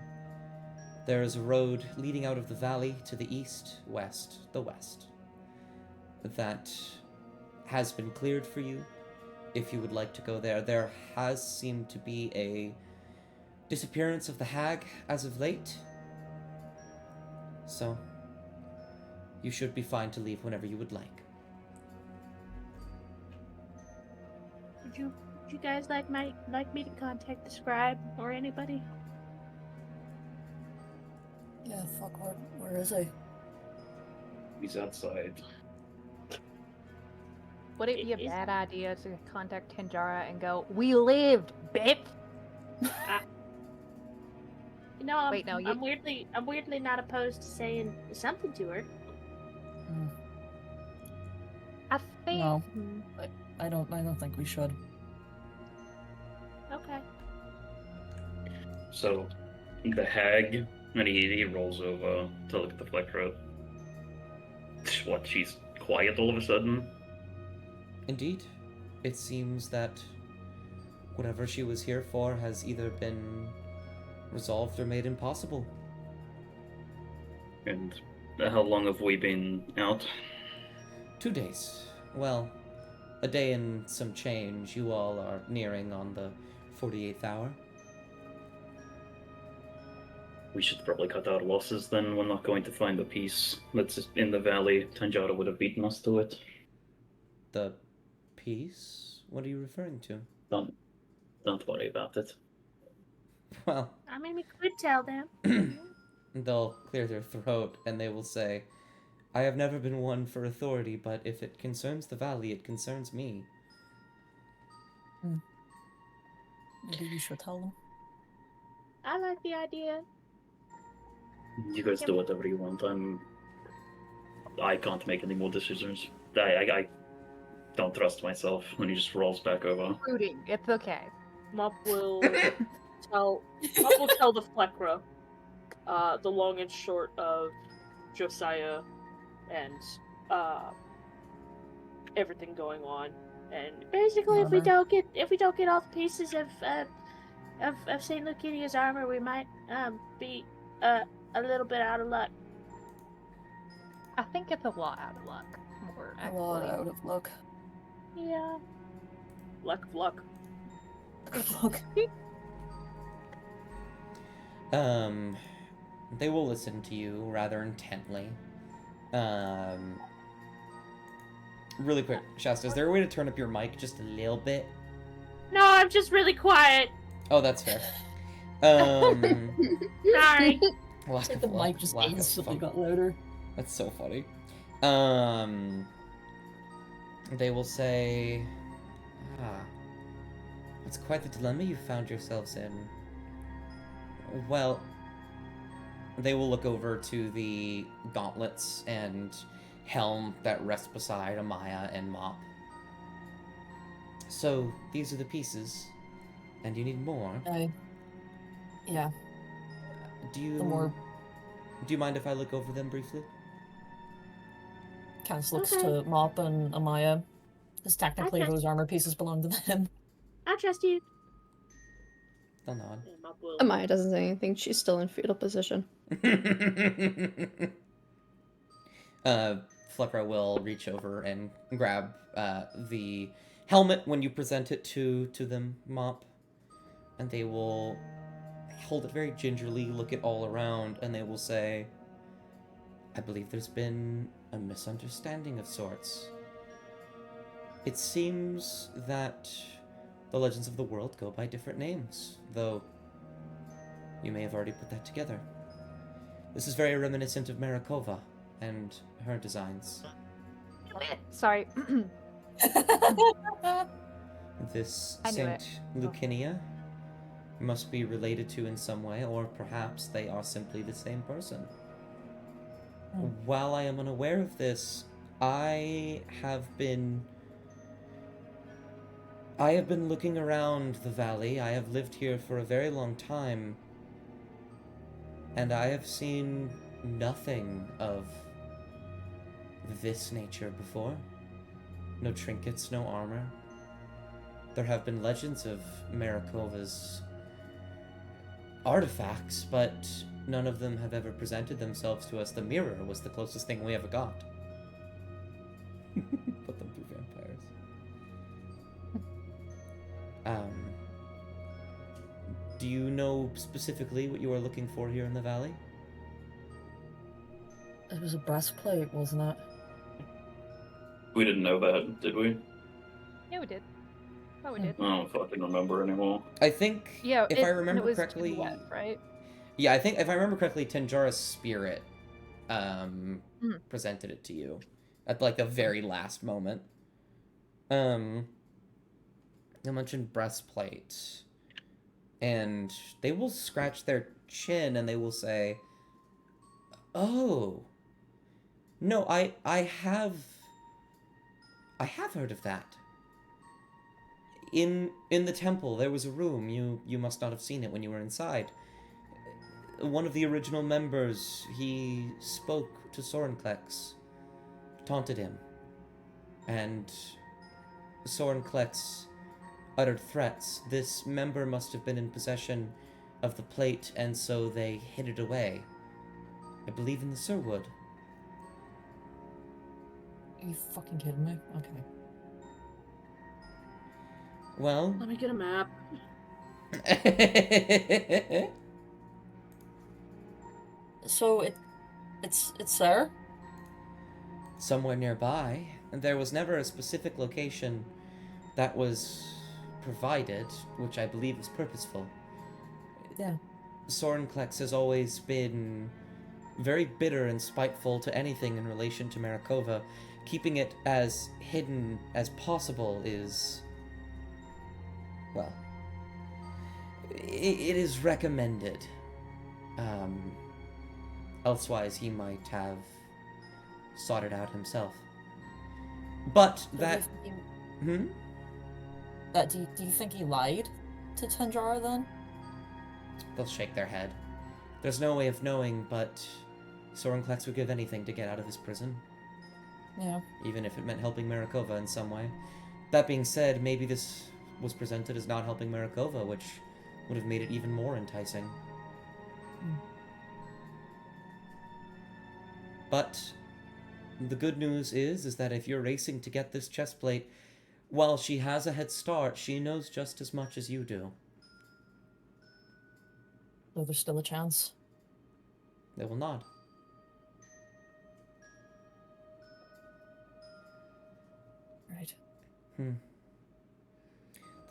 There is a road leading out of the valley to the east, west, the west. That has been cleared for you. If you would like to go there, there has seemed to be a disappearance of the hag as of late. So, you should be fine to leave whenever you would like. Would you guys like me to contact the scribe or anybody? Yeah, fuck, where is he? He's outside. Would it be a Is- bad idea to contact Tanjara and go, "We lived, bitch"? You know, Wait, no, I'm weirdly not opposed to saying something to her. I think. No. I don't think we should. Okay. So, the hag, and he rolls over to look at the Flectra. What, she's quiet all of a sudden? Indeed. It seems that whatever she was here for has either been resolved or made impossible. And how long have we been out? 2 days. Well, a day and some change. You all are nearing on the 48th hour. We should probably cut our losses then. We're not going to find the piece that's in the valley. Tanjara would have beaten us to it. The peace? What are you referring to? Don't worry about it. Well, I mean, we could tell them. they'll clear their throat and they will say, I have never been one for authority, but if it concerns the valley, it concerns me. Maybe we should tell them. I like the idea. You guys do whatever you want. I can't make any more decisions. don't trust myself. And he just rolls back over. Brooding. It's okay. Mop will tell the Flecra the long and short of Josiah and everything going on. And Basically, if we Armor. don't get all the pieces of Saint Lucinia's armor, we might be a little bit out of luck. I think it's a lot out of luck. More A lot actually. out of luck. Yeah. luck. Luck. They will listen to you rather intently. Really quick, Shasta, is there a way to turn up your mic just a little bit? No, I'm just really quiet. Oh, that's fair. Sorry. Lack The of luck, mic just lack of instantly fun. got louder. That's so funny. They will say, it's quite the dilemma you found yourselves in. Well, they will look over to the gauntlets and helm that rest beside Amaya and Mop. So, these are the pieces, and you need more. Yeah, Do you... the more Do you mind if I look over them briefly? Cass looks Okay. to Mop and Amaya, because technically Okay. those armor pieces belong to them. I trust you. They'll nod. And Mop will Amaya doesn't say anything. She's still in fetal position. Fluckra will reach over and grab the helmet when you present it to them, Mop. And they will hold it very gingerly, look it all around, and they will say, I believe there's been a misunderstanding of sorts. It seems that the legends of the world go by different names, though you may have already put that together. This is very reminiscent of Marakova and her designs. Sorry. This I knew Saint it. Lucinia must be related to in some way, or perhaps they are simply the same person. Hmm. While I am unaware of this, I have been looking around the valley. I have lived here for a very long time, and I have seen nothing of this nature before. No trinkets, no armor. There have been legends of Marakova's artifacts, but none of them have ever presented themselves to us. The mirror was the closest thing we ever got. Put them through vampires. Do you know specifically what you are looking for here in the valley? It was a breastplate, wasn't it? We didn't know that, did we? Yeah, we did. Oh, we did. I don't fucking remember anymore. I think, Yeah, if I it remember was to the correctly, west, right? yeah, I think if I remember correctly, Tanjara's spirit presented it to you at like the very last moment. You mentioned breastplate, and they will scratch their chin and they will say, "Oh, no, I have heard of that. In the temple, there was a room. You must not have seen it when you were inside. One of the original members, he spoke to Sorenklex, taunted him, and Sorenklex uttered threats. This member must have been in possession of the plate, and so they hid it away. I believe in the Sirwood." Are you fucking kidding me? Okay. Well, let me get a map. So it's there? somewhere nearby, and there was never a specific location that was provided, which I believe is purposeful. Yeah. Sorenklex has always been very bitter and spiteful to anything in relation to Marakova. Keeping it as hidden as possible is, well, it is recommended. Elsewise, he might have sought it out himself. But So that. Hmm? do you think he lied to Tanjara then? They'll shake their head. There's no way of knowing, but Soren Klex would give anything to get out of his prison, Yeah. even if it meant helping Marikova in some way. That being said, maybe this was presented as not helping Marikova, which would have made it even more enticing. But the good news is that if you're racing to get this chest plate, while she has a head start, she knows just as much as you do. So there's still a chance. They will nod. Right. The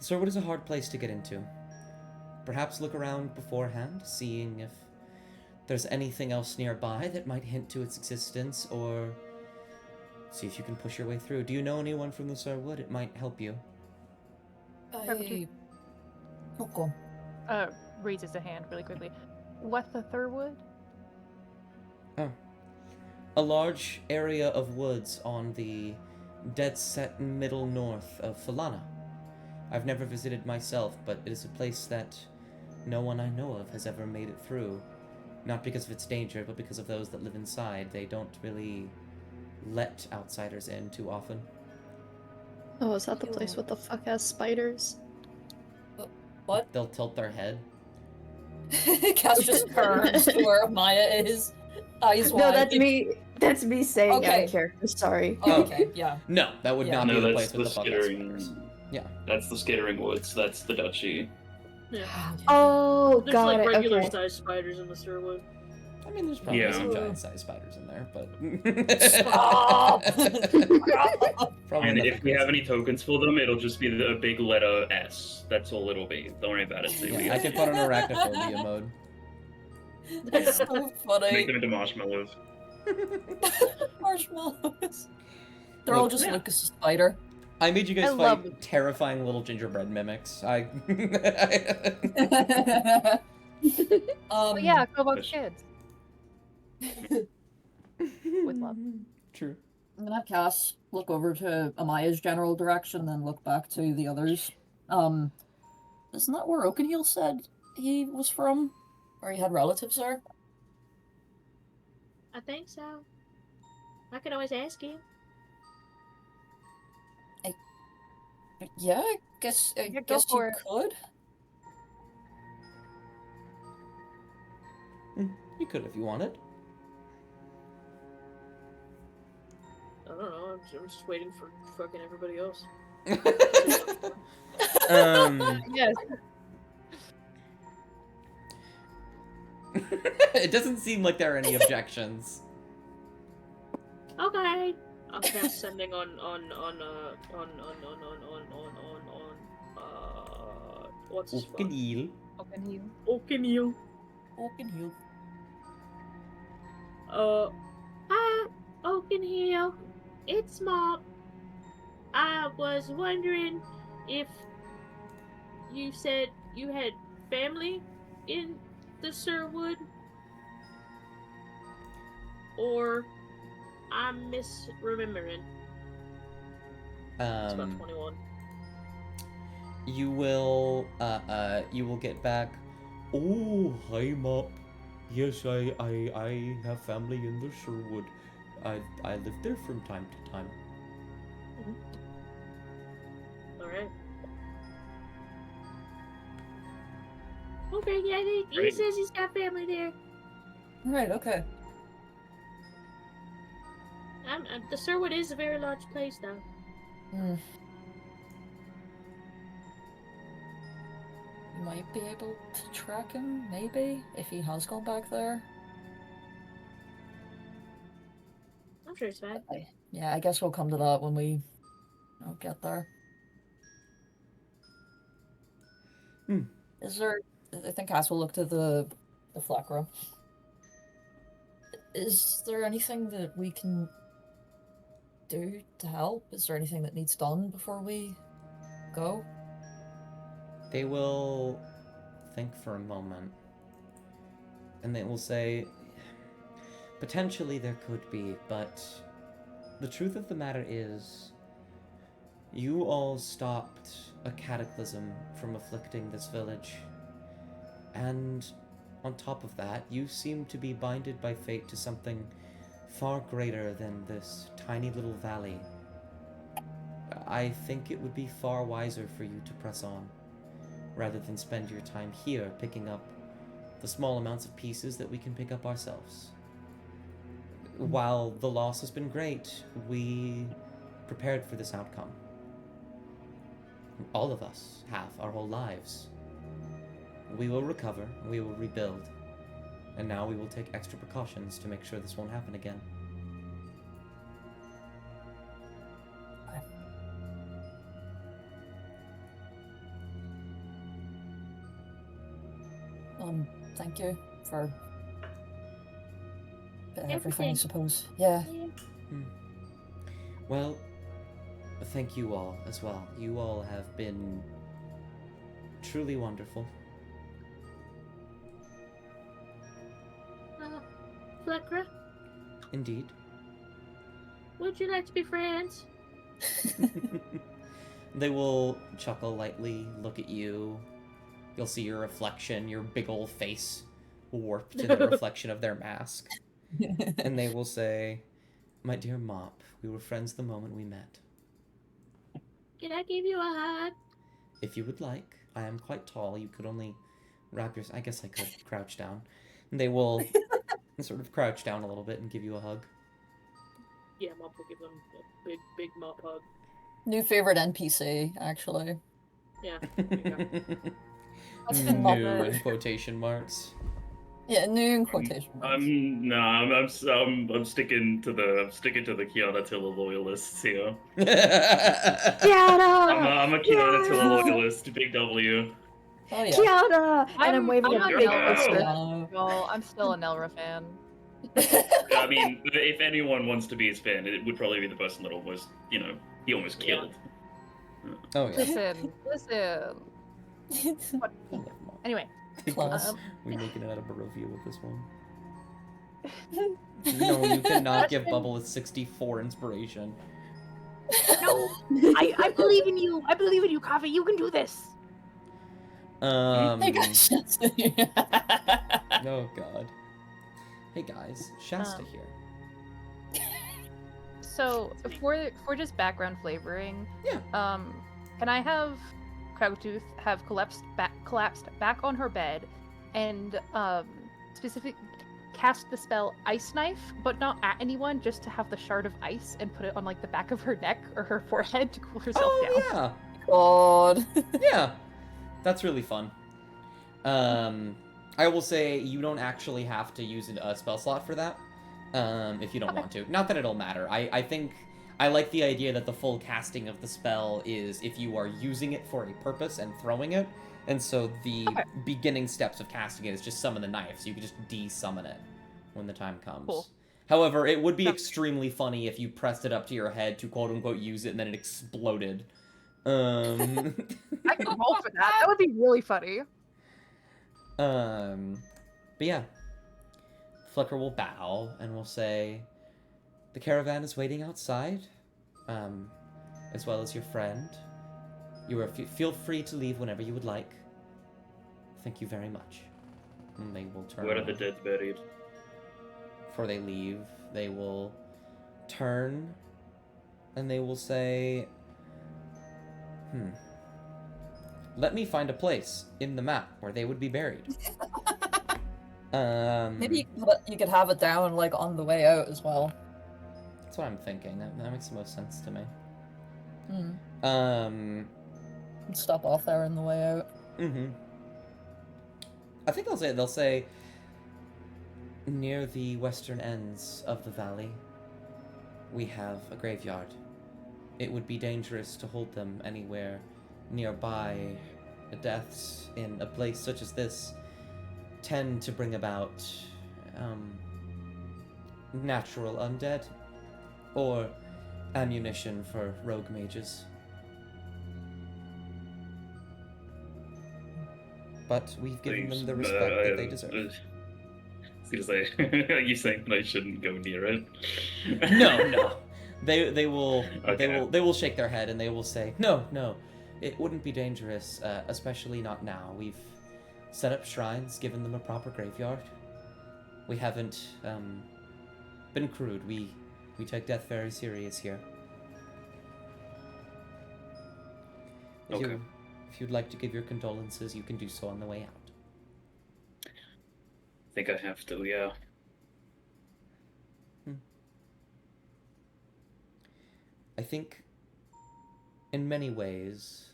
Sherwood is a hard place to get into. Perhaps look around beforehand, seeing if there's anything else nearby that might hint to its existence, or see if you can push your way through. Do you know anyone from the Sherwood? It might help you. Oh, go on. Raises a hand really quickly. What's the Thurwood? Oh. A large area of woods on the dead set middle north of Falana. I've never visited myself, but it is a place that no one I know of has ever made it through. Not because of its danger, but because of those that live inside. They don't really let outsiders in too often. Oh, is that the place with the fuck ass spiders? What? They'll tilt their head. Cass just turns to where Maya is. Eyes wide. No, that's me. That's me saying out Okay. of character. Sorry. Oh, okay, yeah. No, that would Yeah. not be No, the that's place the with the fuck spiders. skittering. Yeah. That's the skittering woods. That's the duchy. Yeah. Oh, There's got like it. regular Okay. sized spiders in the Sherwood. I mean, there's probably Yeah. some giant-sized spiders in there, but... Stop! Probably And nothing if we have crazy. any tokens for them, it'll just be a big letter S. That's all it'll be. Don't worry about it. So we Yeah, I could put on arachnophobia mode. That's so make funny. them into marshmallows. Marshmallows. They're all just Yeah. Lucas's spider. I made you guys I love fight terrifying little gingerbread mimics. I... Oh yeah, go about Yes. kids. With love. True. I'm gonna have Cass look over to Amaya's general direction, then look back to the others. Isn't that where Oakenhill said he was from? Or he had relatives there? I think so. I can always ask him. Yeah, I guess Yeah, go you for it. could. You could if you wanted. I don't know. I'm just waiting for fucking everybody else. Yes. It doesn't seem like there are any objections. Okay. I'm cast sending on what's his fuck? Oakenhill. Open you. Oakenhill. Oakenhill. Hi, Oakenhill. It's Mop. I was wondering if you said you had family in the Sherwood, or I'm misremembering. It's about 21. You will get back. Oh, hi, Mop. Yes, I have family in the Sherwood. I live there from time to time. All right. Okay, yeah, he Great. says he's got family there. Right, okay. The Sherwood is a very large place, though. Hmm. You might be able to track him, maybe, if he has gone back there. I'm sure it's fine. Yeah, I guess we'll come to that when we get there. Is there... I think Cass will look to the Flacra. Is there anything that we can do to help? Is there anything that needs done before we go? They will think for a moment. And they will say, potentially there could be, but the truth of the matter is, You all stopped a cataclysm from afflicting this village. And on top of that, you seem to be binded by fate to something far greater than this tiny little valley. I think it would be far wiser for you to press on, rather than spend your time here picking up the small amounts of pieces that we can pick up ourselves. While the loss has been great, we prepared for this outcome. All of us have our whole lives. We will recover, we will rebuild, and now we will take extra precautions to make sure this won't happen again. Thank you for everything, I Everything. suppose. Yeah. Well, thank you all as well. You all have been truly wonderful. Fleckra, Indeed. would you like to be friends? They will chuckle lightly, look at you. You'll see your reflection, your big old face warped in the reflection of their mask. And they will say, "My dear Mop, we were friends the moment we met. Can I give you a hug? If you would like, I am quite tall. You could only wrap your... I guess I could crouch down." And they will sort of crouch down a little bit and give you a hug. Yeah, Mop will give them a big Mop hug. New favorite NPC, actually. Yeah, there you go. That's been love New it. in quotation marks. Yeah, new in quotation marks. I'm sticking to the Kiana Tilla loyalists here. Kiana! I'm a Kiana Yeah! Tilla loyalist. Big W. Oh yeah. Kiana! And I'm waving I'm a a big Nelra fist. fan. Well, I'm still a Nelra fan. I mean, if anyone wants to be his fan, it would probably be the person that almost, he almost Yeah. killed. Oh, yeah. Listen. What? I love Mop. Anyway, Close. We making it out of Barovia with this one. No, you cannot give Bubble a 64 inspiration. no, I believe in you. I believe in you, Coffee. You can do this. Hey guys. Oh god. Hey guys, Shasta Um, here. So for just background flavoring, Yeah. can I have Crowtooth have collapsed back on her bed, and specific cast the spell Ice Knife, but not at anyone, just to have the shard of ice and put it on like the back of her neck or her forehead to cool herself down. Oh God. yeah, yeah. That's really fun. I will say you don't actually have to use a spell slot for that, if you don't want to. Not that it'll matter. I think I like the idea that the full casting of the spell is if you are using it for a purpose and throwing it, and so the beginning steps of casting it is just summon the knife, so you can just de-summon it when the time comes. Cool. However, it would be extremely funny if you pressed it up to your head to quote-unquote use it and then it exploded. I could roll for that. That would be really funny. But yeah. Flicker will bow and will say, "The caravan is waiting outside, as well as your friend. You are feel free to leave whenever you would like. Thank you very much." And they will turn. Where are the dead buried? Before they leave, they will turn and they will say, "Let me find a place in the map where they would be buried." Maybe you could have it down like on the way out as well. That's what I'm thinking. That makes the most sense to me. Hmm. Stop off there on the way out. I think they'll say near the western ends of the valley, we have a graveyard. It would be dangerous to hold them anywhere nearby. The deaths in a place such as this tend to bring about natural undead or ammunition for rogue mages. But we've given them the respect that they deserve. I was gonna say, are you saying that I shouldn't go near it? No, They will Okay. they will shake their head and they will say, no, no, it wouldn't be dangerous, especially not now. We've set up shrines, given them a proper graveyard. We haven't been crude. We take death very serious here. If Okay. if you'd like to give your condolences, you can do so on the way out. I think I have to, yeah. I think, in many ways,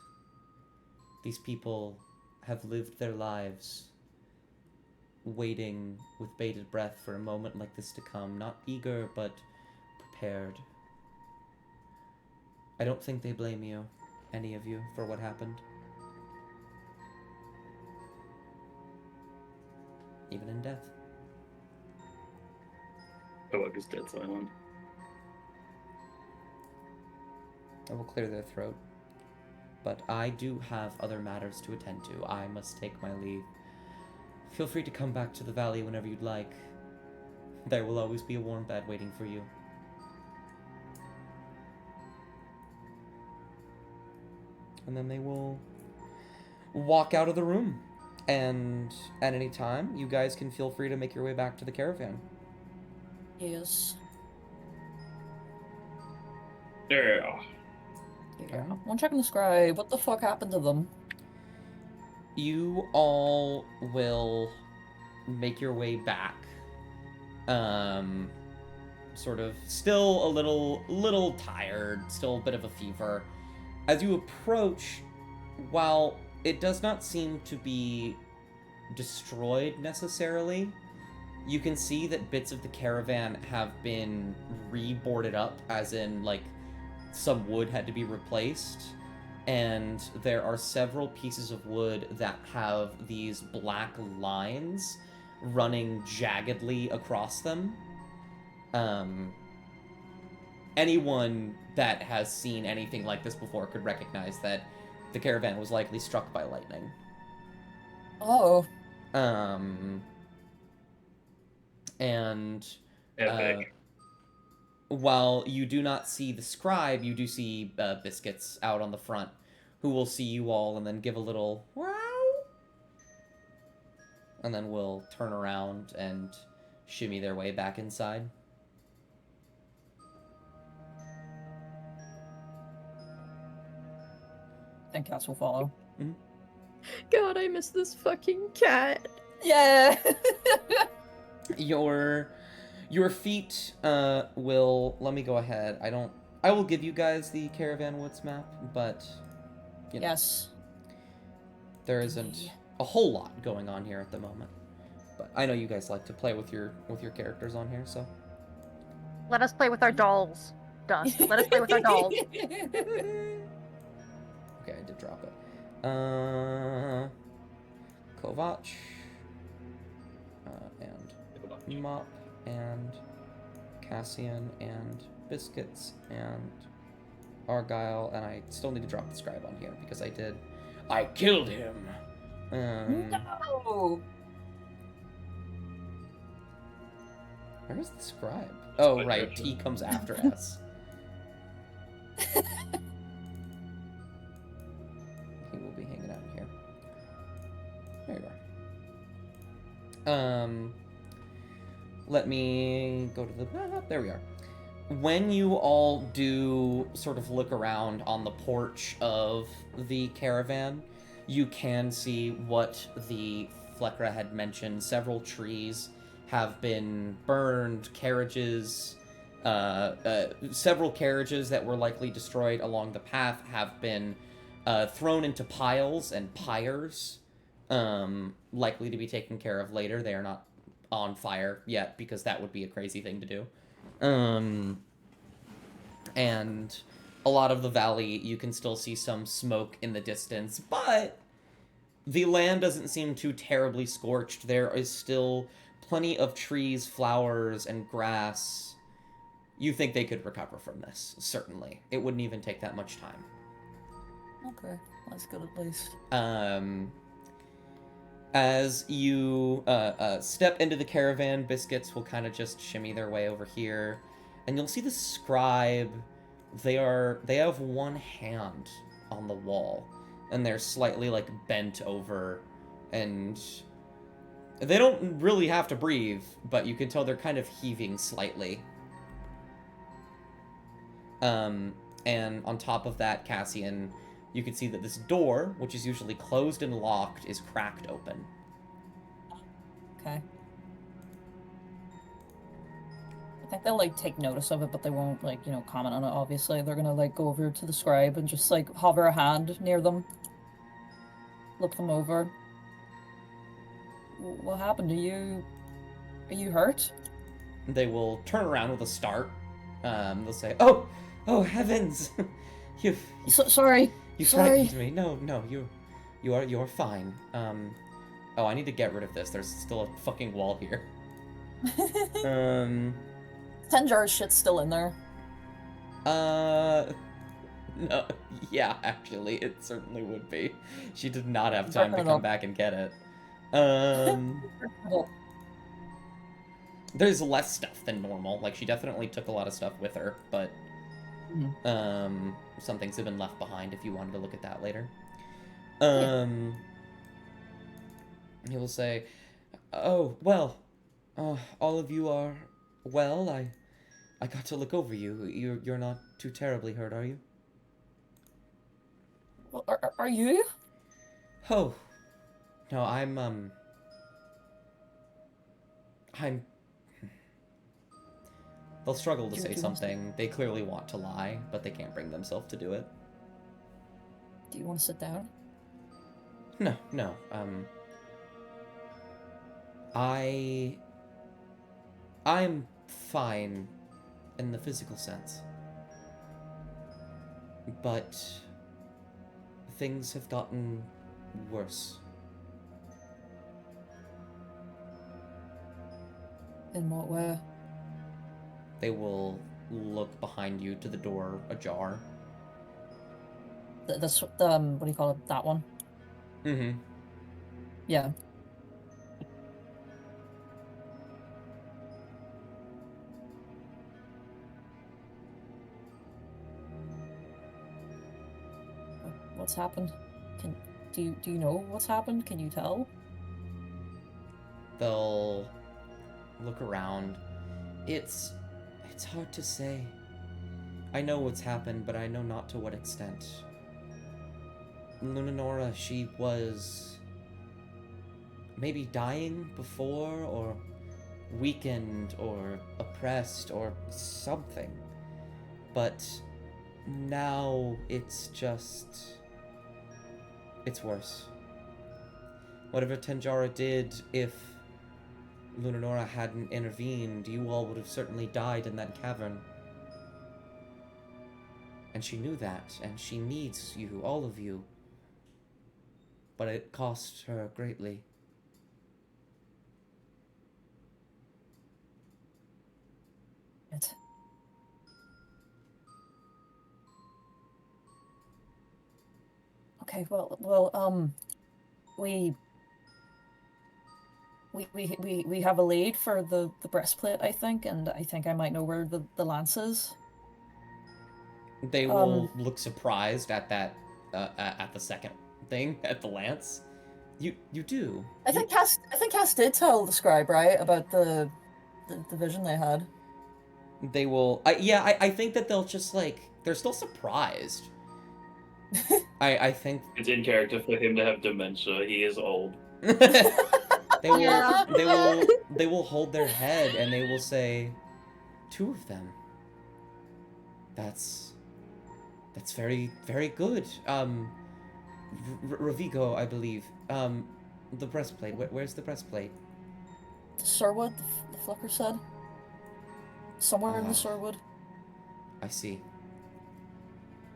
these people have lived their lives waiting with bated breath for a moment like this to come, not eager, but prepared. I don't think they blame you, any of you, for what happened. Even in death. Pelog is dead silent. I will clear their throat. But I do have other matters to attend to. I must take my leave. Feel free to come back to the valley whenever you'd like. There will always be a warm bed waiting for you. And then they will walk out of the room. And at any time, you guys can feel free to make your way back to the caravan. Yes. Yeah. Yeah. One checking the scribe. What the fuck happened to them? You all will make your way back. Sort of still a little tired, still a bit of a fever. As you approach, while it does not seem to be destroyed necessarily, you can see that bits of the caravan have been reboarded up, as in, like, some wood had to be replaced. And there are several pieces of wood that have these black lines running jaggedly across them. Anyone that has seen anything like this before could recognize that the caravan was likely struck by lightning. Oh. And Epic. while you do not see the scribe, you do see Biscuits out on the front, who will see you all and then give a little wow, and then will turn around and shimmy their way back inside. I think cats will follow. God, I miss this fucking cat. Yeah. Your feet will, let me go ahead. I will give you guys the Caravan Woods map, but you know, Yes. there isn't a whole lot going on here at the moment. But I know you guys like to play with your characters on here, so Let us play with our dolls. Dust. Let us play with our dolls. okay, I did drop it. Kovac, and Mop, and Cassian, and Biscuits, and Argyle, and I still need to drop the scribe on here because I killed him. No. Where's the scribe? Oh, my right, question. he comes after us. He will be hanging out here. There you are. Let me go to the... there we are. When you all do sort of look around on the porch of the caravan, you can see what the Fleckra had mentioned. Several trees have been burned, carriages, several carriages that were likely destroyed along the path have been thrown into piles and pyres, likely to be taken care of later. They are not on fire yet because that would be a crazy thing to do. And a lot of the valley, you can still see some smoke in the distance, but the land doesn't seem too terribly scorched. There is still plenty of trees, flowers, and grass. You think they could recover from this, certainly. It wouldn't even take that much time. Okay, that's good at least. As you step into the caravan, Biscuits will kind of just shimmy their way over here. and you'll see the scribe. They have one hand on the wall, and they're slightly like bent over, and they don't really have to breathe, but you can tell they're kind of heaving slightly. And on top of that, Cassian, you can see that this door, which is usually closed and locked, is cracked open. Okay. I think they'll like take notice of it, but they won't like, you know, comment on it, obviously. They're gonna like go over to the scribe and just like hover a hand near them. Look them over. What happened? Are you hurt? They will turn around with a start. They'll say, "Oh, heavens! You've Sorry. you sorry. frightened me. No, you're fine. Oh, I need to get rid of this. There's still a fucking wall here. Tenjar's shit's still in there. No, yeah, actually, it certainly would be. She did not have time to Bring it come up. back and get it. There's less stuff than normal. Like, she definitely took a lot of stuff with her, but some things have been left behind if you wanted to look at that later. He will say, "Oh, well, all of you are well. I got to look over you. You're not too terribly hurt, are you?" Well, are you? Oh, no, I'm They'll struggle to Do say you want to- something. They clearly want to lie, but they can't bring themselves to do it. Do you want to sit down? No. I'm fine in the physical sense. But things have gotten worse. In what way? They will look behind you to the door ajar. This what do you call it? That one? Mm-hmm. Yeah. What's happened? Do you know what's happened? Can you tell? They'll look around. It's hard to say. I know what's happened, but I know not to what extent. Lunanora, she was maybe dying before, or weakened, or oppressed, or something. But now it's worse. Whatever Tenjara did, if Lunanora hadn't intervened, you all would have certainly died in that cavern. And she knew that, and she needs you, all of you. But it cost her greatly. It. Okay, well, we have a lead for the breastplate, I think, and I think I might know where the lance is. They will look surprised at that, at the second thing, at the lance. You do. I think Cass did tell the scribe, right, about the vision they had. They will. I think that they'll just they're still surprised. I think It's in character for him to have dementia. He is old. they will. Yeah. They will hold their head and they will say, "Two of them. That's very, very good. Ravigo, I believe. The breastplate. Where's the breastplate? Sirwood, the Flicker said. Somewhere in the Ah. Sirwood. I see.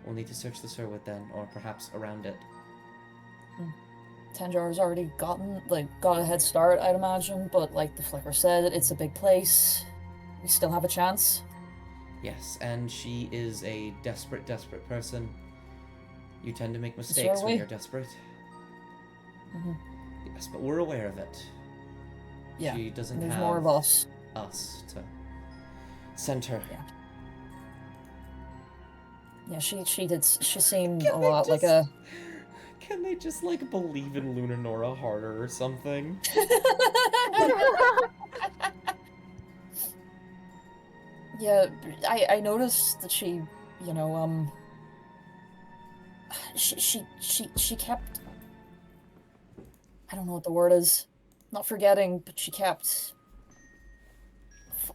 We'll need to search the Sirwood then, or perhaps around it. Tenjar's already got a head start, I'd imagine, but like the Flicker said, it's a big place. We still have a chance. Yes, and she is a desperate person. You tend to make there mistakes a when way? you're desperate. Mm-hmm. Yes, but we're aware of it. Yeah, She doesn't there's have more of us. us sent her. Yeah, she seemed Can a they lot like just- a. Can they just, like, believe in Lunanora harder or something? Yeah, I noticed that she, she kept, I don't know what the word is, not forgetting, but she kept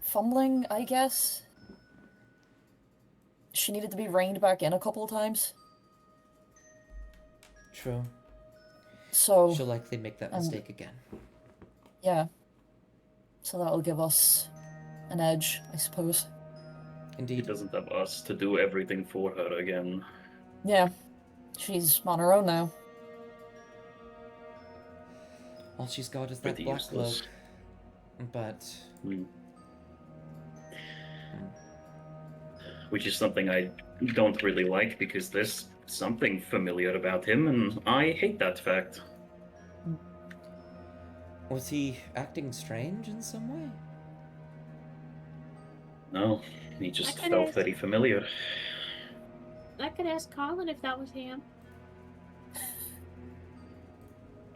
fumbling, I guess. She needed to be reined back in a couple of times. True. So, She'll likely make that mistake again. yeah. So that'll give us an edge, I suppose. He Indeed. doesn't have us to do everything for her again. Yeah. She's on her own now. All she's got is that Pretty black cloak. useless. But Hmm. Which is something I don't really like because there's something familiar about him, and I hate that fact. was he acting strange in some way? No, he just I could felt ask- very familiar. I could ask Colin if that was him.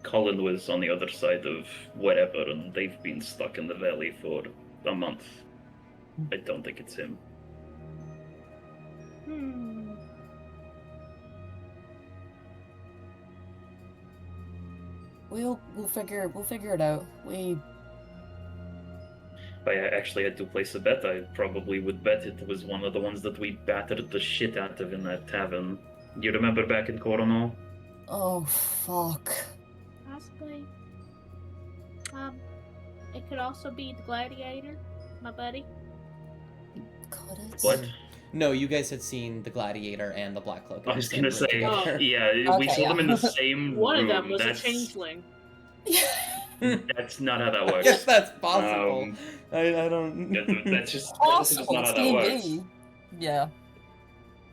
Colin was on the other side of whatever, and they've been stuck in the valley for a month. I don't think it's him. Hmm. We'll figure it out. If I actually had to place a bet, I probably would bet it was one of the ones that we battered the shit out of in that tavern. You remember back in Coronel? Oh fuck. Possibly. It could also be the gladiator, my buddy. Could it? What? No, you guys had seen the gladiator and the black cloak. I was in the gonna same say, room together. yeah, we Okay, saw them in the yeah. same One room. of them was that's, a changeling. That's not how that I works. guess that's possible. Um, I don't. That's just Possible. not It's how that works. D&D. Yeah.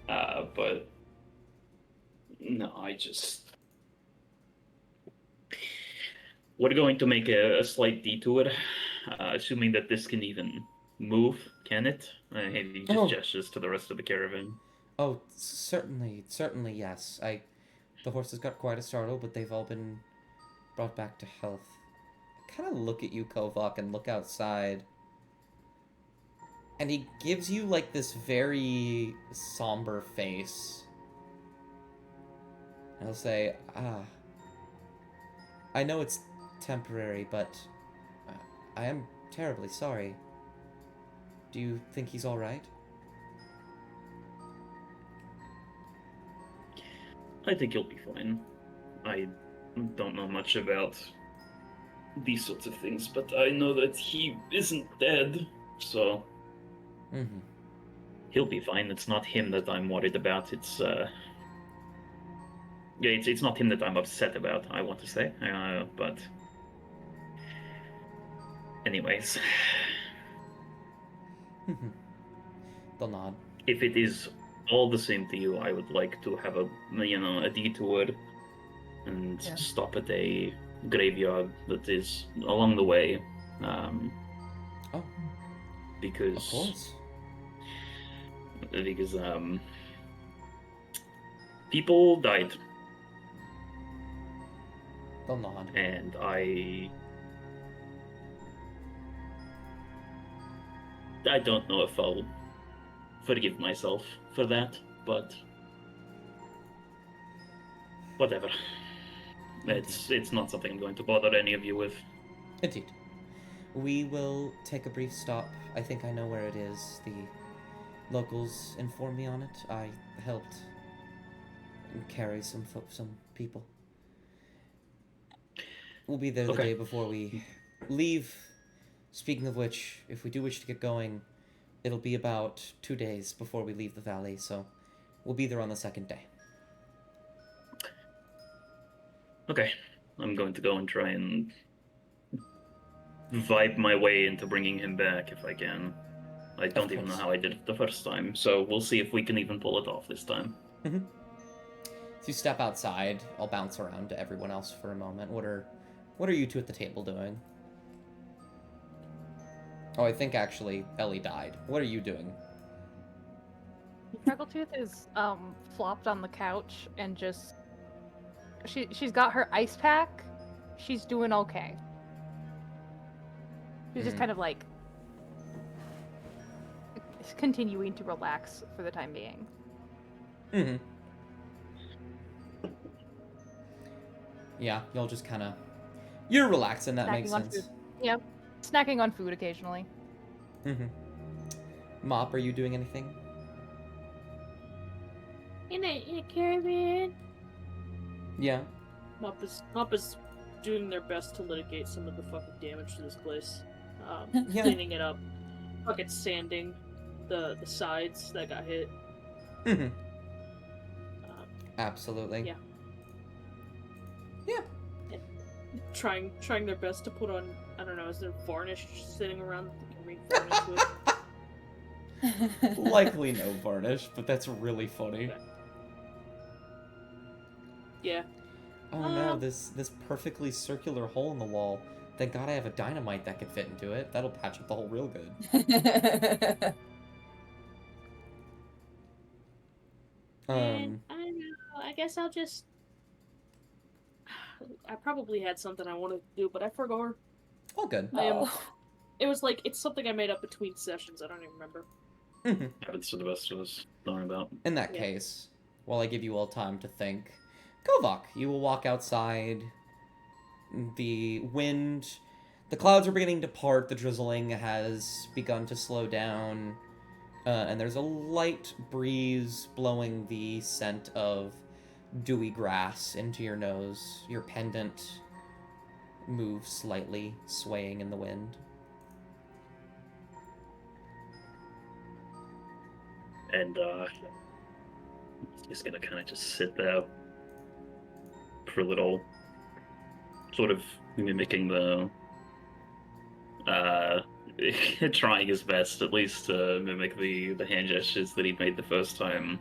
But no, I just we're going to make a slight detour, assuming that this can even move. Can it? He just Oh. gestures to the rest of the caravan. Oh, certainly, yes. The horses got quite a startle, but they've all been brought back to health. I kind of look at you, Kovak, and look outside. And he gives you, like, this very somber face. And he'll say, I know it's temporary, but I am terribly sorry. Do you think he's alright? I think he'll be fine. I don't know much about these sorts of things, but I know that he isn't dead, so Mm-hmm. he'll be fine. It's not him that I'm worried about. It's not him that I'm upset about, I want to say. But anyways, They'll nod. if it is all the same to you, I would like to have a detour and Yeah. stop at a graveyard that is along the way. Oh, Because of course. People died, They'll nod. and I don't know if I'll forgive myself for that, but whatever. It's not something I'm going to bother any of you with. Indeed. We will take a brief stop. I think I know where it is. The locals informed me on it. I helped carry some people. We'll be there the Okay. day before we leave. Speaking of which, if we do wish to get going, it'll be about 2 days before we leave the valley, so we'll be there on the second day. Okay, I'm going to go and try and vibe my way into bringing him back if I can. I don't even know course. how I did it the first time, so we'll see if we can even pull it off this time. So you step outside. I'll bounce around to everyone else for a moment. What are you two at the table doing? Oh, I think actually Ellie died. What are you doing? Freckletooth is flopped on the couch and just she's got her ice pack. She's doing okay. She's just Mhm. kind of like continuing to relax for the time being. Mm-hmm. Yeah, you'll just kind of... You're relaxing, that makes Snacking on sense. food. Yep. Snacking on food occasionally. Mm-hmm. Mop, are you doing anything? In the Caribbean. Yeah. Mop is doing their best to litigate some of the fucking damage to this place. Yeah. Cleaning it up, fucking sanding the sides that got hit. Mm-hmm. Um, Absolutely. Yeah. Yeah. trying their best to put on, I don't know, is there varnish sitting around that they can re-varnish with? Likely no varnish, but that's really funny. Okay. Yeah. Oh no, this perfectly circular hole in the wall. Thank God I have a dynamite that could fit into it. That'll patch up the hole real good. And I don't know. I guess I'll just. I probably had something I wanted to do, but I forgot. All good. It was like, it's something I made up between sessions. I don't even remember. Mm-hmm. Happens to the best of us. Knowing about. In that Yeah. case, while I give you all time to think, Kovak, you will walk outside. The wind, the clouds are beginning to part, the drizzling has begun to slow down, and there's a light breeze blowing the scent of dewy grass into your nose. Your pendant moves slightly, swaying in the wind. And he's gonna kind of just sit there for a little, sort of mimicking the trying his best at least to mimic the hand gestures that he made the first time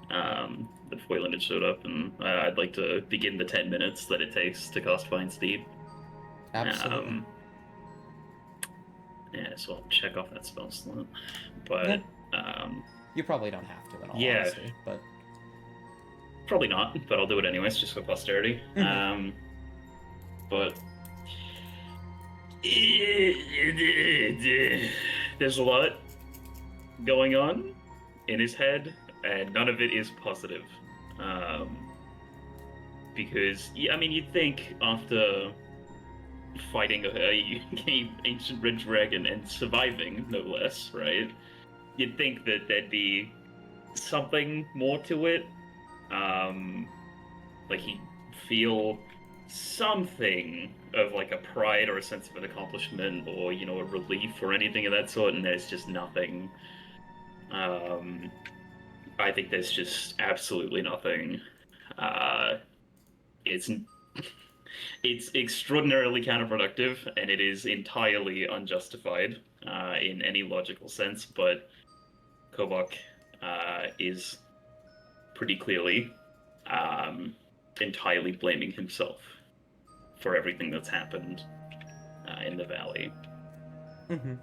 that Foylan had showed up, and I'd like to begin the 10 minutes that it takes to cast Find Steed. Absolutely. Yeah, so I'll check off that spell slot. But You probably don't have to, in all Yeah. honesty, but... probably not, but I'll do it anyways, just for posterity. Mhm. But there's a lot going on in his head, and none of it is positive. Because, I mean, you'd think after fighting a ancient red dragon and surviving, no less, right? You'd think that there'd be something more to it. Like he'd feel something of like a pride or a sense of an accomplishment or, you know, a relief or anything of that sort, and there's just nothing. I think there's just absolutely nothing. It's extraordinarily counterproductive, and it is entirely unjustified in any logical sense, but Kovak is pretty clearly entirely blaming himself for everything that's happened in the valley. Mm-hmm.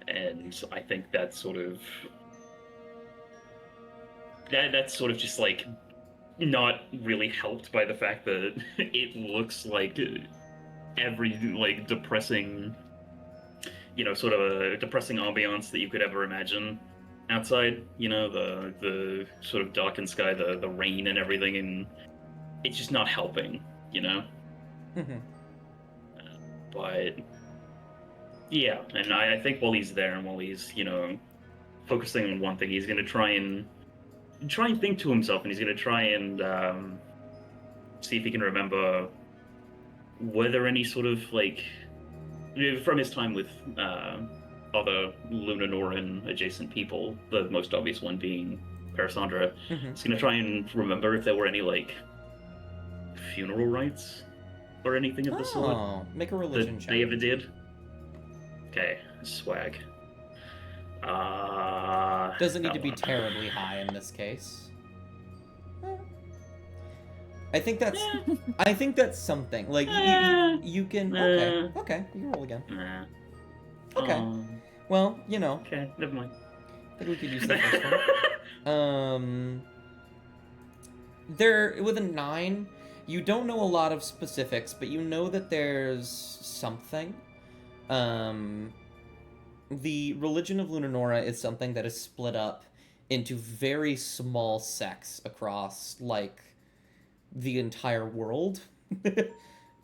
And I think that's sort of that's sort of just like not really helped by the fact that it looks like every like depressing, you know, sort of a depressing ambiance that you could ever imagine outside. You know, the sort of darkened sky, the rain and everything, and it's just not helping. You know. Mm-hmm. But yeah, and I think while he's there and while he's, you know, focusing on one thing, he's gonna try and think to himself, and he's gonna try and see if he can remember were there any sort of like from his time with other Lunanoran adjacent people, the most obvious one being Parasandra. Mm-hmm. He's gonna try and remember if there were any like funeral rites or anything of the sort Oh, make a religion that check. they ever did. Okay, swag. Doesn't need that to be one. terribly high in this case. I think that's Eh, I think that's something. Like you can okay, you can roll again. nah. Okay. Well, Okay, never mind. I think we could use the first one. There with a 9, you don't know a lot of specifics, but you know that there's something. The religion of Lunanora is something that is split up into very small sects across like the entire world.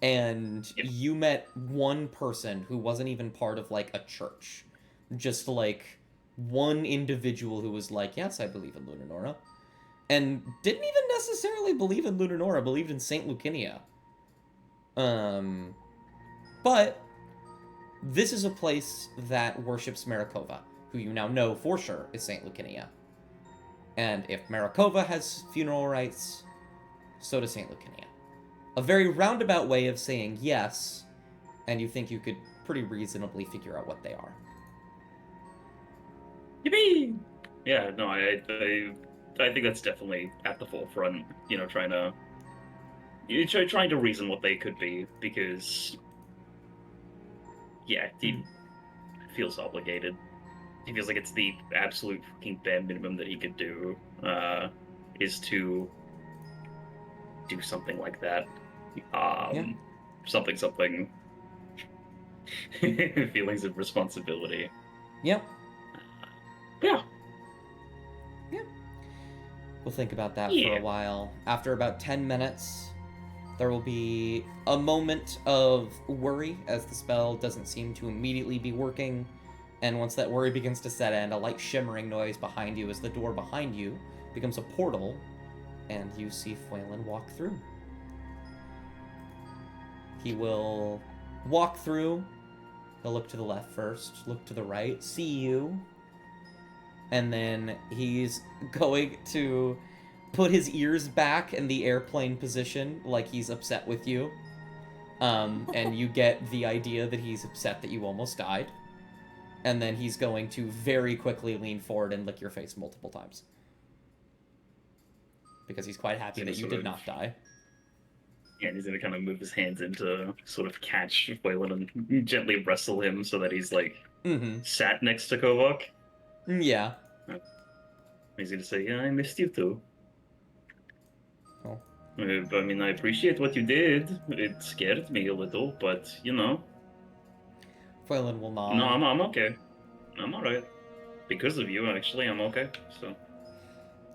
And Yep. you met one person who wasn't even part of like a church. Just like one individual who was like, "Yes, I believe in Lunanora." And didn't even necessarily believe in Lunanora, believed in Saint Lucinia. But this is a place that worships Marikova, who you now know for sure is Saint Lucinia. And if Marikova has funeral rites, so does Saint Lucinia. A very roundabout way of saying yes, and you think you could pretty reasonably figure out what they are. Yippee! Yeah, no, I think that's definitely at the forefront. Trying to reason what they could be, because yeah, he feels obligated. He feels like it's the absolute fucking bare minimum that he could do, is to do something like that. Something. Feelings of responsibility. Yep. Yeah. We'll think about that for a while. After about 10 minutes, there will be a moment of worry as the spell doesn't seem to immediately be working. And once that worry begins to set in, a light shimmering noise behind you as the door behind you becomes a portal, and you see Phelan walk through. He will walk through. He'll look to the left first, look to the right, see you, and then he's going to put his ears back in the airplane position like he's upset with you. And you get the idea that he's upset that you almost died. And then he's going to very quickly lean forward and lick your face multiple times. Because he's quite happy that you did not die. Yeah, and he's gonna kind of move his hands in to sort of catch Phelan and gently wrestle him so that he's like sat next to Kovok. Yeah. He's gonna say, "Yeah, I missed you too." Oh. I mean, I appreciate what you did. It scared me a little, but Phelan will nod. No, I'm okay. I'm alright. Because of you, actually, I'm okay. So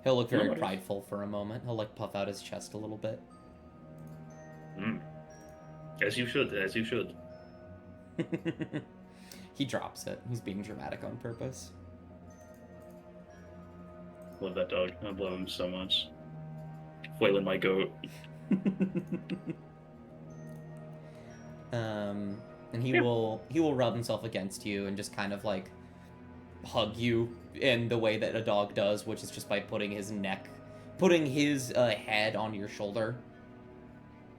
He'll look very No worries. prideful for a moment. He'll like puff out his chest a little bit. As you should. He drops it. He's being dramatic on purpose. Love that dog. I love him so much. Phelan, my goat. And he will rub himself against you and just kind of like hug you in the way that a dog does, which is just by putting his head on your shoulder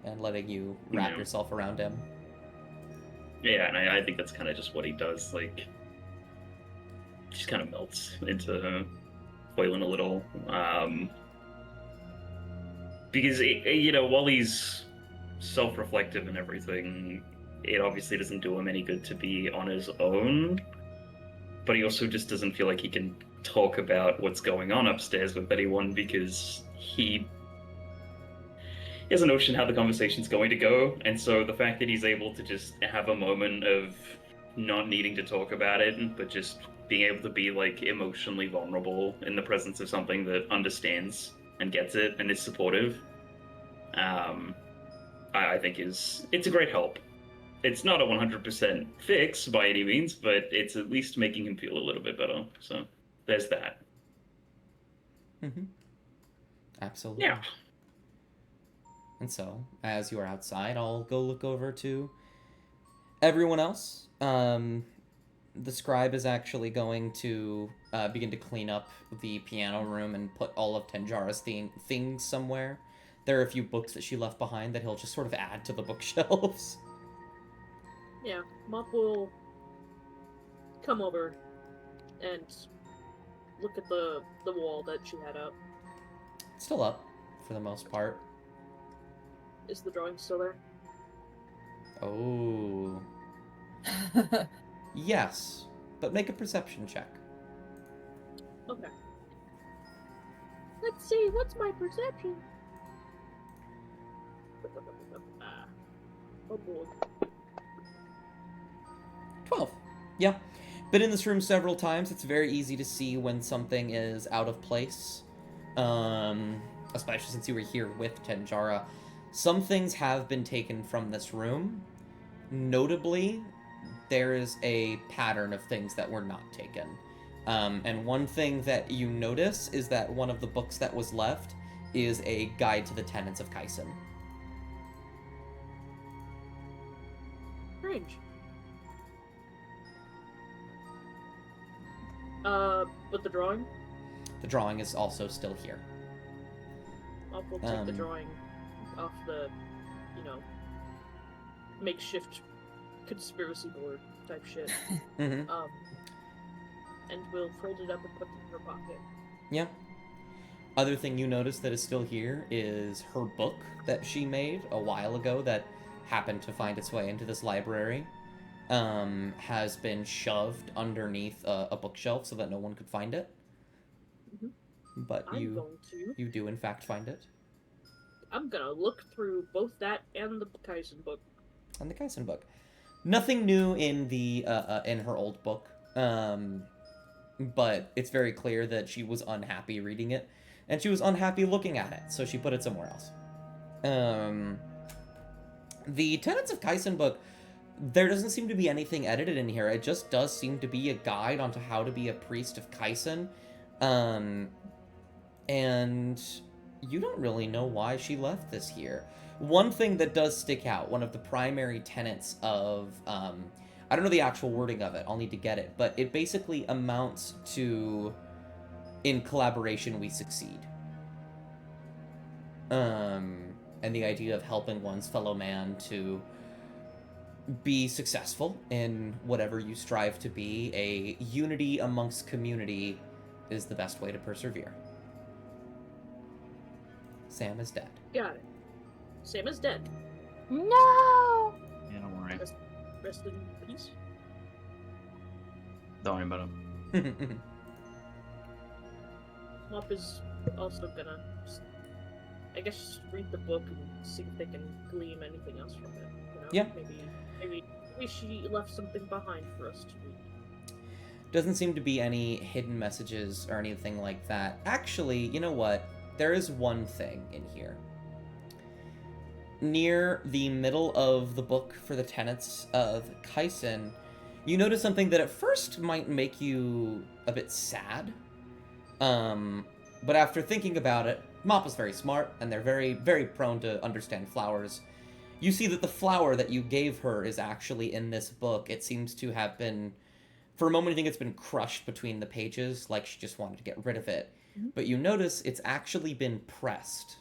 and letting you wrap yourself around him. Yeah, and I think that's kind of just what he does. Like, just kind of melts into Phelan a little. Because, while he's self-reflective and everything, it obviously doesn't do him any good to be on his own. But he also just doesn't feel like he can talk about what's going on upstairs with anyone because he has a notion how the conversation's going to go. And so the fact that he's able to just have a moment of not needing to talk about it, but just being able to be like emotionally vulnerable in the presence of something that understands and gets it and is supportive, I think it's a great help. It's not a 100% fix by any means, but it's at least making him feel a little bit better. So there's that. Absolutely. Yeah. And so, as you are outside, I'll go look over to everyone else. The scribe is actually going to begin to clean up the piano room and put all of Tenjara's things somewhere. There are a few books that she left behind that he'll just sort of add to the bookshelves. Yeah, Mop will come over and look at the wall that she had up. It's still up, for the most part. Is the drawing still there? Oh. Yes, but make a perception check. Okay. Let's see, what's my perception? Oh boy. 12. Yeah. Been in this room several times. It's very easy to see when something is out of place. Especially since you were here with Tenjara. Some things have been taken from this room. Notably, there is a pattern of things that were not taken. And one thing that you notice is that one of the books that was left is a guide to the tenets of Kaisen. Strange. But the drawing? The drawing is also still here. I'll take the Um, drawing off the, makeshift conspiracy board type shit. Mm-hmm. And we'll fold it up and put it in her pocket. Yeah. Other thing you notice that is still here is her book that she made a while ago that happened to find its way into this library. Has been shoved underneath a bookshelf so that no one could find it. Mhm. But I'm going to. you do in fact find it. I'm gonna look through both that and the Kaisen book. And the Kaisen book. Nothing new in the in her old book. But it's very clear that she was unhappy reading it, and she was unhappy looking at it, so she put it somewhere else. The Tenets of Kaisen book, there doesn't seem to be anything edited in here. It just does seem to be a guide onto how to be a priest of Kaisen. And you don't really know why she left this here. One thing that does stick out, one of the primary tenets of, I don't know the actual wording of it, I'll need to get it, but it basically amounts to, in collaboration we succeed. And the idea of helping one's fellow man to be successful in whatever you strive to be, a unity amongst community is the best way to persevere. Sam is dead. Got it. Sam is dead. No! Yeah, don't worry. Rest in peace. Don't worry about him. Mop is also gonna, I guess, read the book and see if they can glean anything else from it. Yeah. Maybe she left something behind for us to read. Doesn't seem to be any hidden messages or anything like that. Actually, you know what? There is one thing in here. Near the middle of the book for the tenets of Kaisen, you notice something that at first might make you a bit sad. But after thinking about it, Mop is very smart, and they're very, very prone to understand flowers. You see that the flower that you gave her is actually in this book. It seems to have been, for a moment you think it's been crushed between the pages, like she just wanted to get rid of it. Mm-hmm. But you notice it's actually been pressed,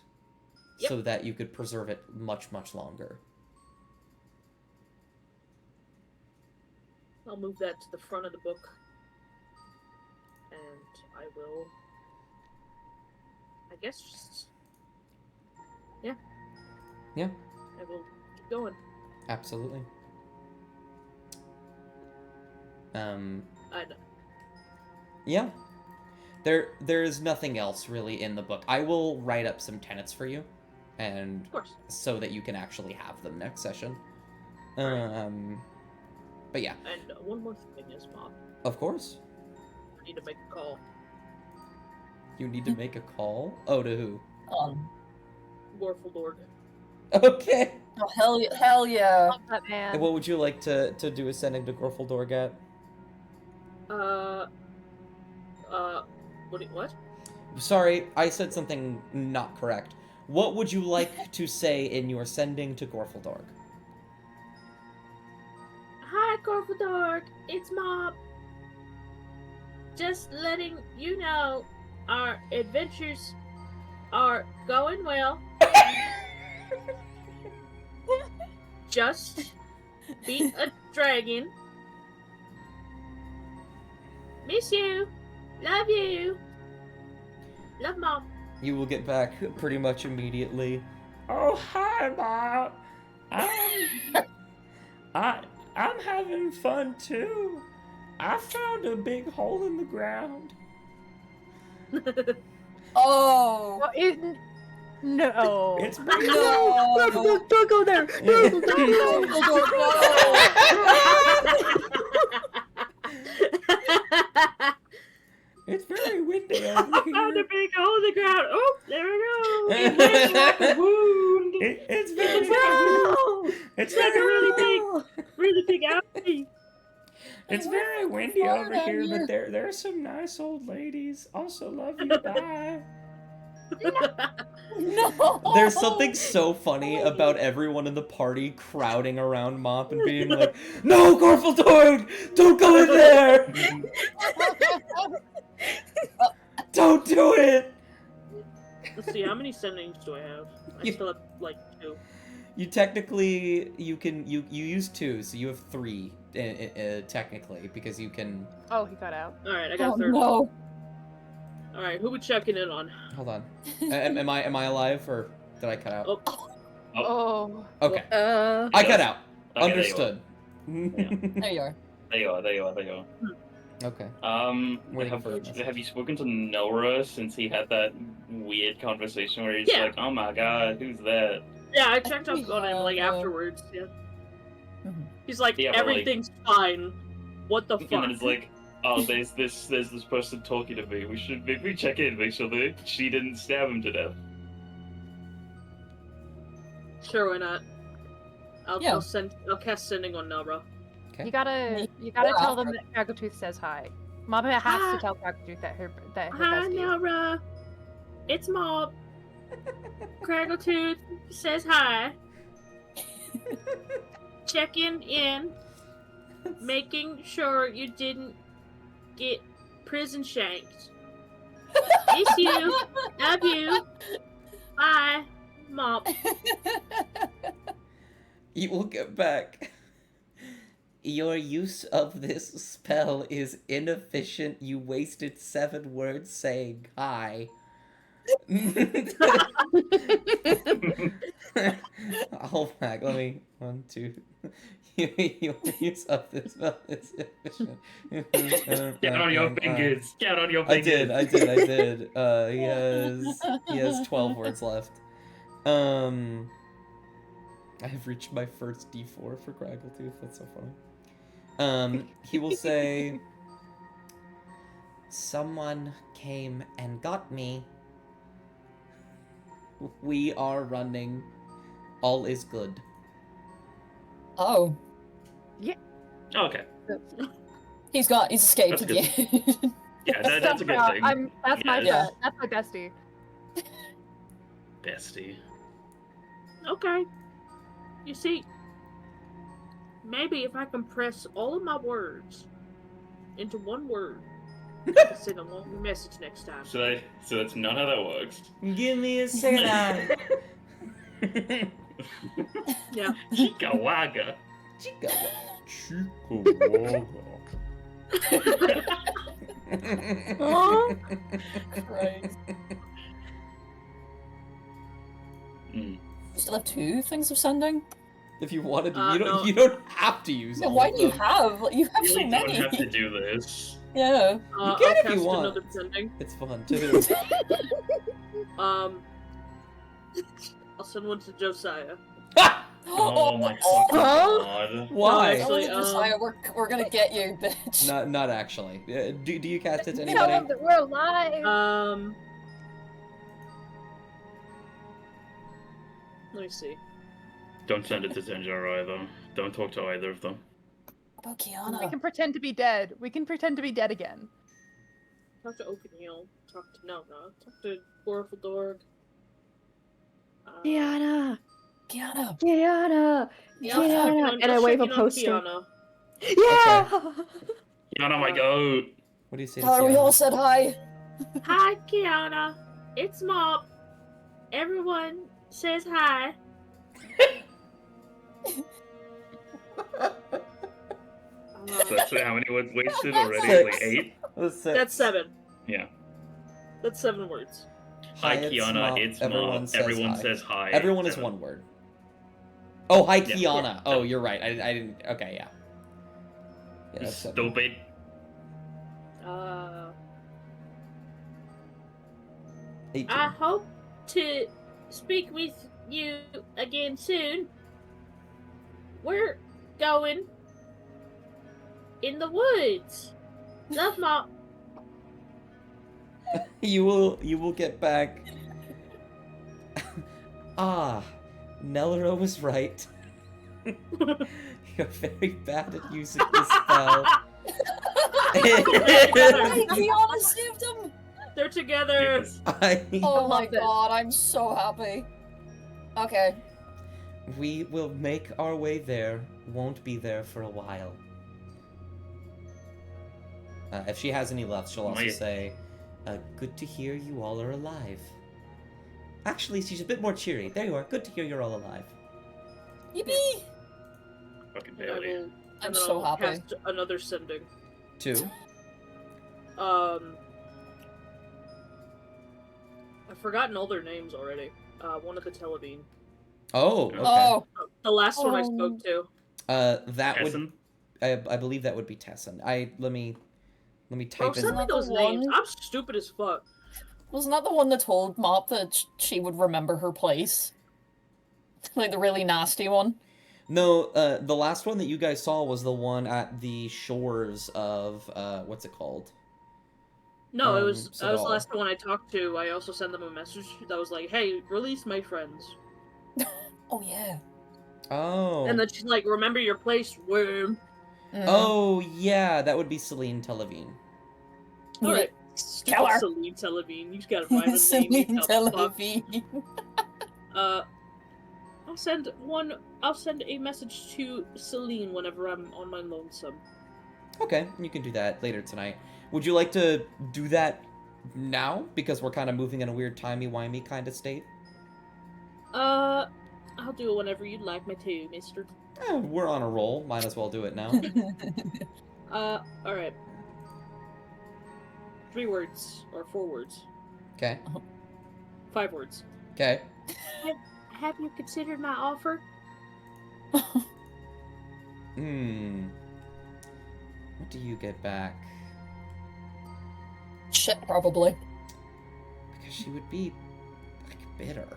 Yep. so that you could preserve it much, much longer. I'll move that to the front of the book. And I will, I guess, just... Yeah. Yeah. I will keep going. Absolutely. Yeah. There's nothing else really in the book. I will write up some tenets for you, and Of course. so that you can actually have them next session. Right. But yeah, And one more thing is, Mom, of course. I need to make a call. You need to make a call. Oh, to who? Gorfaldorg. Okay. Oh, hell yeah. Love that man. And what would you like to do ascending to Gorfaldorg at? What? Sorry, I said something not correct. What would you like to say in your sending to Gorfaldorg? Hi, Gorfaldorg. It's Mop. Just letting you know our adventures are going well. Just beat a dragon. Miss you. Love you. Love Mom. You will get back pretty much immediately. Oh, hi, Mom. I'm having fun too. I found a big hole in the ground. Oh Well, no. It's big. no! Don't go there! No, It's very windy over Found a here. big hole in the ground. Oh, there we go. It looks like a wound. It's very No! It's Like a really very really big outie. It's We're very fucking windy far over down here, here. but there are some nice old ladies. Also love you. Bye. No! There's something so funny about everyone in the party crowding around Mop and being like, "No, Gorfaldoid! Don't go in there! Don't do it!" Let's see, how many sendings do I have? I You- still have like 2. You technically you use 2, so you have 3 technically because you can. Oh, he got out. Alright, I got Oh a third. no! Alright, who we checking in on? Hold on. Am I alive or did I cut out? Oh. Oh. Okay, Uh, I cut out. Okay, Understood. There you are. There you are. Okay. Waiting for a message. Have you spoken to Nora since he had that weird conversation where he's Yeah. like, "Oh my god, who's that?" Yeah, I checked up on him like Yeah. afterwards. Yeah. Mhm. He's like, Yeah, but, like- everything's fine. What the fuck? And then it's like, "Oh, there's this person talking to me. We should maybe check in, make sure that she didn't stab him to death." Sure, why not? Yeah. I'll cast sending on Nabra. Okay. You gotta Yeah. tell them that Kraggletooth says hi. Mama has Hi. to tell Kraggletooth that her Hi, bestie. Nora. It's Mob. Craggletooth says hi. Checking in. Making sure you didn't get prison shanked. Miss you. Love you. Bye, Mob. You will get back. Your use of this spell is inefficient. You wasted 7 words saying hi. Hold back. Let me. 1, 2. Your use of this spell is inefficient. Count on your fingers. Count on your I fingers. did. He has 12 words left. I have reached my first D4 for Kraggletooth. That's so funny. He will say, "Someone came and got me. We are running. All is good." Oh, Okay. he's escaped That's at the end. Yeah, that's a good thing. That's my Yeah. That's my bestie. Bestie. Okay. You see, maybe if I compress all of my words into one word, I can send a longer message next time. So that's not how that works. Give me a second. Yeah. Chikawaga. Christ. Mm. You still have 2 things of sending? If you wanted to, No. you don't have to use Yeah, all why of do you them. have? You have You so really don't many. have to do this. Yeah. You can I'll if you cast want. another sending. It's fun too. I'll send one to Josiah. Oh my Oh, god. Why? Actually, Josiah, we're gonna get you, bitch. Not actually. Do you cast it to Tell them anybody? that we're alive. Let me see. Don't send it to Zenjaro either. Don't talk to either of them. About We Kiana. can pretend to be dead. We can pretend to be dead again. Talk to Oakenhill. Talk to Gorfaldorg. Kiana! Kiana. Kiana! Kiana! And I I'll wave a check in on poster. Kiana. Yeah! Kiana, my goat. What do you say? to Tell her we Kiana? all said hi. Hi, Kiana. It's Mob. Everyone says hi. So that's how many words wasted already? 6. Like 8? That's That's 7. Yeah. That's 7 words. Hi, Hi, Kiana. Mop. It's Everyone Mop. says Everyone hi. says hi. Everyone is Kevin. one word. Oh, hi, Yeah. Kiana. Yeah. Oh, you're right. I didn't. Okay, yeah. Yeah, that's seven. Stupid. Uh, 18. I hope to speak with you again soon. We're going in the woods. Love, Mom. You will get back. Ah, Nelro was right. You're very bad at using this spell. Hey, Kiana saved him! they're together. Yes. Oh love my this. god, I'm so happy. Okay. We will make our way there. Won't be there for a while. If she has any left, she'll also My- say, good to hear you all are alive. Actually, she's a bit more cheery. There you are. Good to hear you're all alive. Yippee! Fucking And I barely. will, I'm and then so I'll happy. cast another sending. 2. I've forgotten all their names already. One of the Televine. Oh, okay. Oh, The last one I Oh. spoke to. That would, Essen? I believe that would be Tessin. Let me Bro, type send in. me Isn't that those the names. one? I'm stupid as fuck. wasn't that the one that told Mop that she would remember her place? Like the really nasty one? No, the last one that you guys saw was the one at the shores of, what's it called? No, it was the Sadal. last one I talked to. I also sent them a message that was like, "Hey, release my friends." Oh yeah. Oh. And then she's like, "Remember your place, worm." Mm. Oh, yeah, that would be Celine Televine. All right, Kill her. Celine Televine. You gotta find a name. Celine You dumb fuck. Televine. I'll send a message to Celine whenever I'm on my lonesome. Okay, you can do that later tonight. Would you like to do that now? Because we're kind of moving in a weird timey-wimey kind of state. I'll do it whenever you'd like me to, mister. We're on a roll. Might as well do it now. Alright. 3 words, or 4 words. Okay. 5 words. Okay. Have you considered my offer? Hmm. What do you get back? Shit, probably. Because she would be like bitter.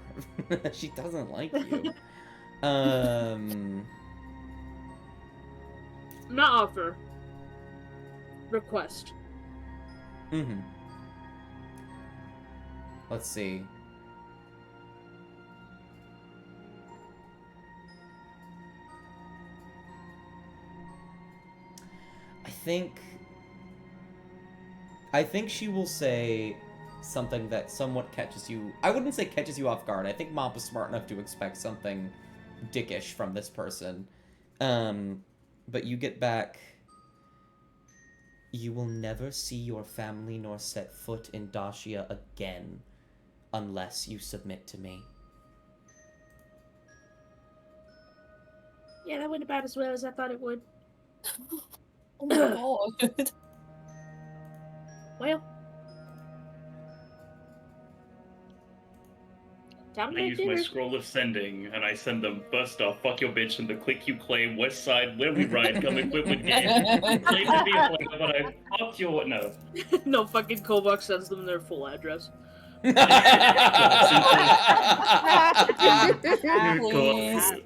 She doesn't like you. Not offer. Request. Mm-hmm. Let's see. I think she will say something that somewhat catches you. I wouldn't say catches you off guard. I think Mop is smart enough to expect something dickish from this person. But you get back. You will never see your family nor set foot in Dacia again unless you submit to me. Yeah, that went about as well as I thought it would. Oh my god. Well, time to I make use my dinner. scroll of sending, and I send them bust off, fuck your bitch, and the click you claim, west side, where we ride, come equipped with game. Claim to be a player, but I fucked your no. No, fucking Kovac sends them their full address. Please.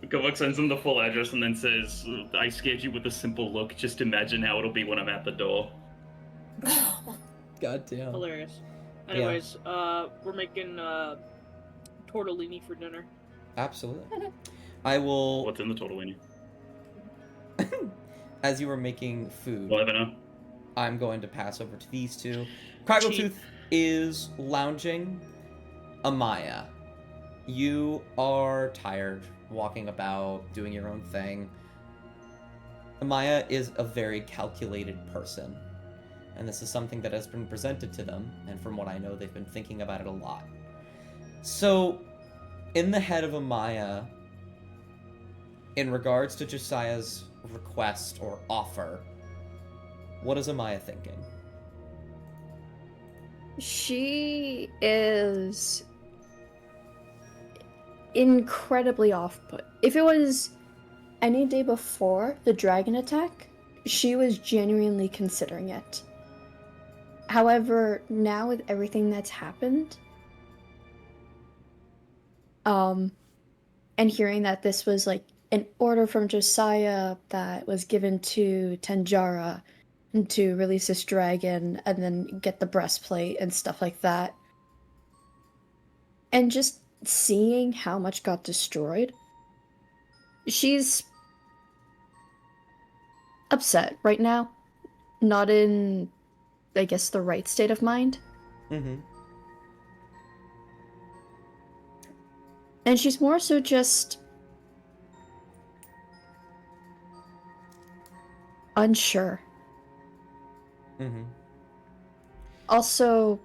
Kovak sends them the full address and then says, I scared you with a simple look, just imagine how it'll be when I'm at the door. God damn. Hilarious. Anyways, we're making tortellini for dinner. Absolutely. I will. What's in the tortellini? As you were making food, We'll never know. I'm going to pass over to these two. Kraggletooth is lounging. Amaya, you are tired, walking about, doing your own thing. Amaya is a very calculated person, and this is something that has been presented to them, and from what I know, they've been thinking about it a lot. So, in the head of Amaya, in regards to Josiah's request or offer, what is Amaya thinking? She is incredibly off-put. If it was any day before the dragon attack, she was genuinely considering it. However, now with everything that's happened, and hearing that this was like an order from Josiah that was given to Tanjara to release this dragon and then get the breastplate and stuff like that, and just seeing how much got destroyed, she's upset right now. Not in, I guess, the right state of mind. Mm-hmm. And she's more so just unsure. Mm-hmm. Also,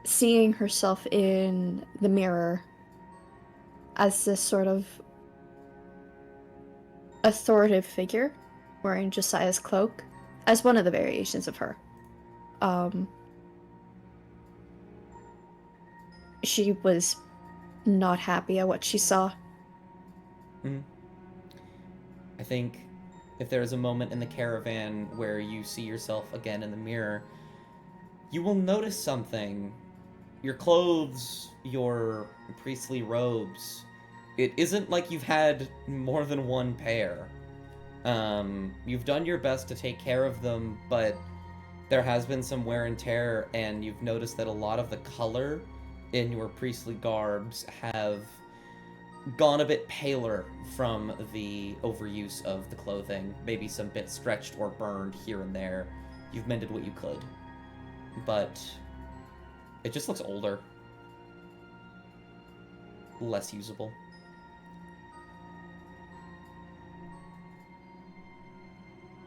seeing herself in the mirror as this sort of authoritative figure wearing Josiah's cloak as one of the variations of her. She was not happy at what she saw. Mm-hmm. I think if there is a moment in the caravan where you see yourself again in the mirror, you will notice something. Your clothes, your priestly robes, it isn't like you've had more than one pair. You've done your best to take care of them, but there has been some wear and tear, and you've noticed that a lot of the color in your priestly garbs have gone a bit paler from the overuse of the clothing. Maybe some bits stretched or burned here and there. You've mended what you could. But it just looks older. Less usable.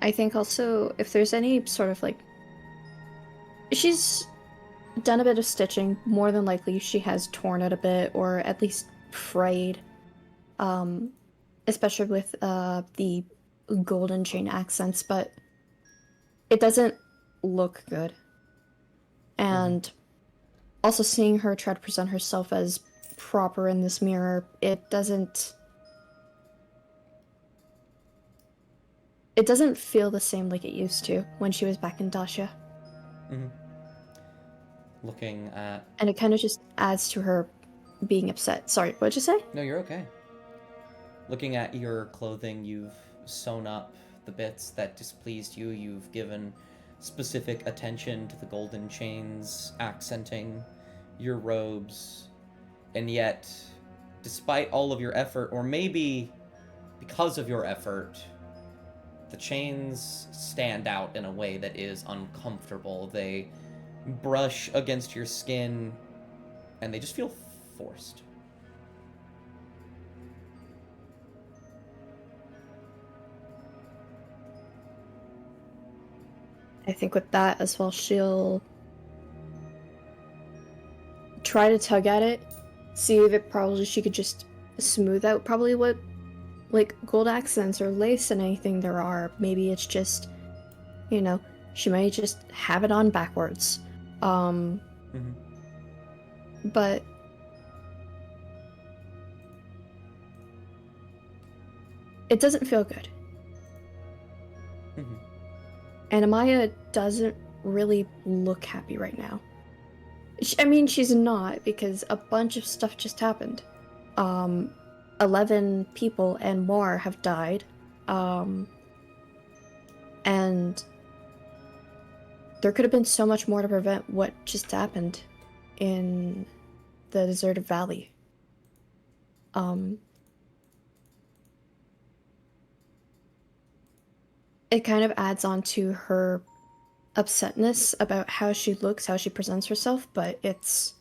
I think also if there's any sort of like... She's done a bit of stitching. More than likely she has torn it a bit or at least frayed. Especially with the golden chain accents, but it doesn't look good. And also seeing her try to present herself as proper in this mirror, it doesn't feel the same like it used to when she was back in Dasha. Mm-hmm. Looking at... And it kind of just adds to her being upset. Sorry, what'd you say? No, you're okay. Looking at your clothing, you've sewn up the bits that displeased you. You've given specific attention to the golden chains accenting your robes. And yet, despite all of your effort, or maybe because of your effort, the chains stand out in a way that is uncomfortable. They brush against your skin, and they just feel forced. I think with that as well, she'll try to tug at it, see if it probably she could just smooth out probably what like gold accents or lace and anything there are. Maybe it's just, you know, she might just have it on backwards. But it doesn't feel good. And Amaya doesn't really look happy right now. I mean, she's not, because a bunch of stuff just happened. 11 people and more have died. And there could have been so much more to prevent what just happened in the deserted valley. It kind of adds on to her upsetness about how she looks, how she presents herself, but it's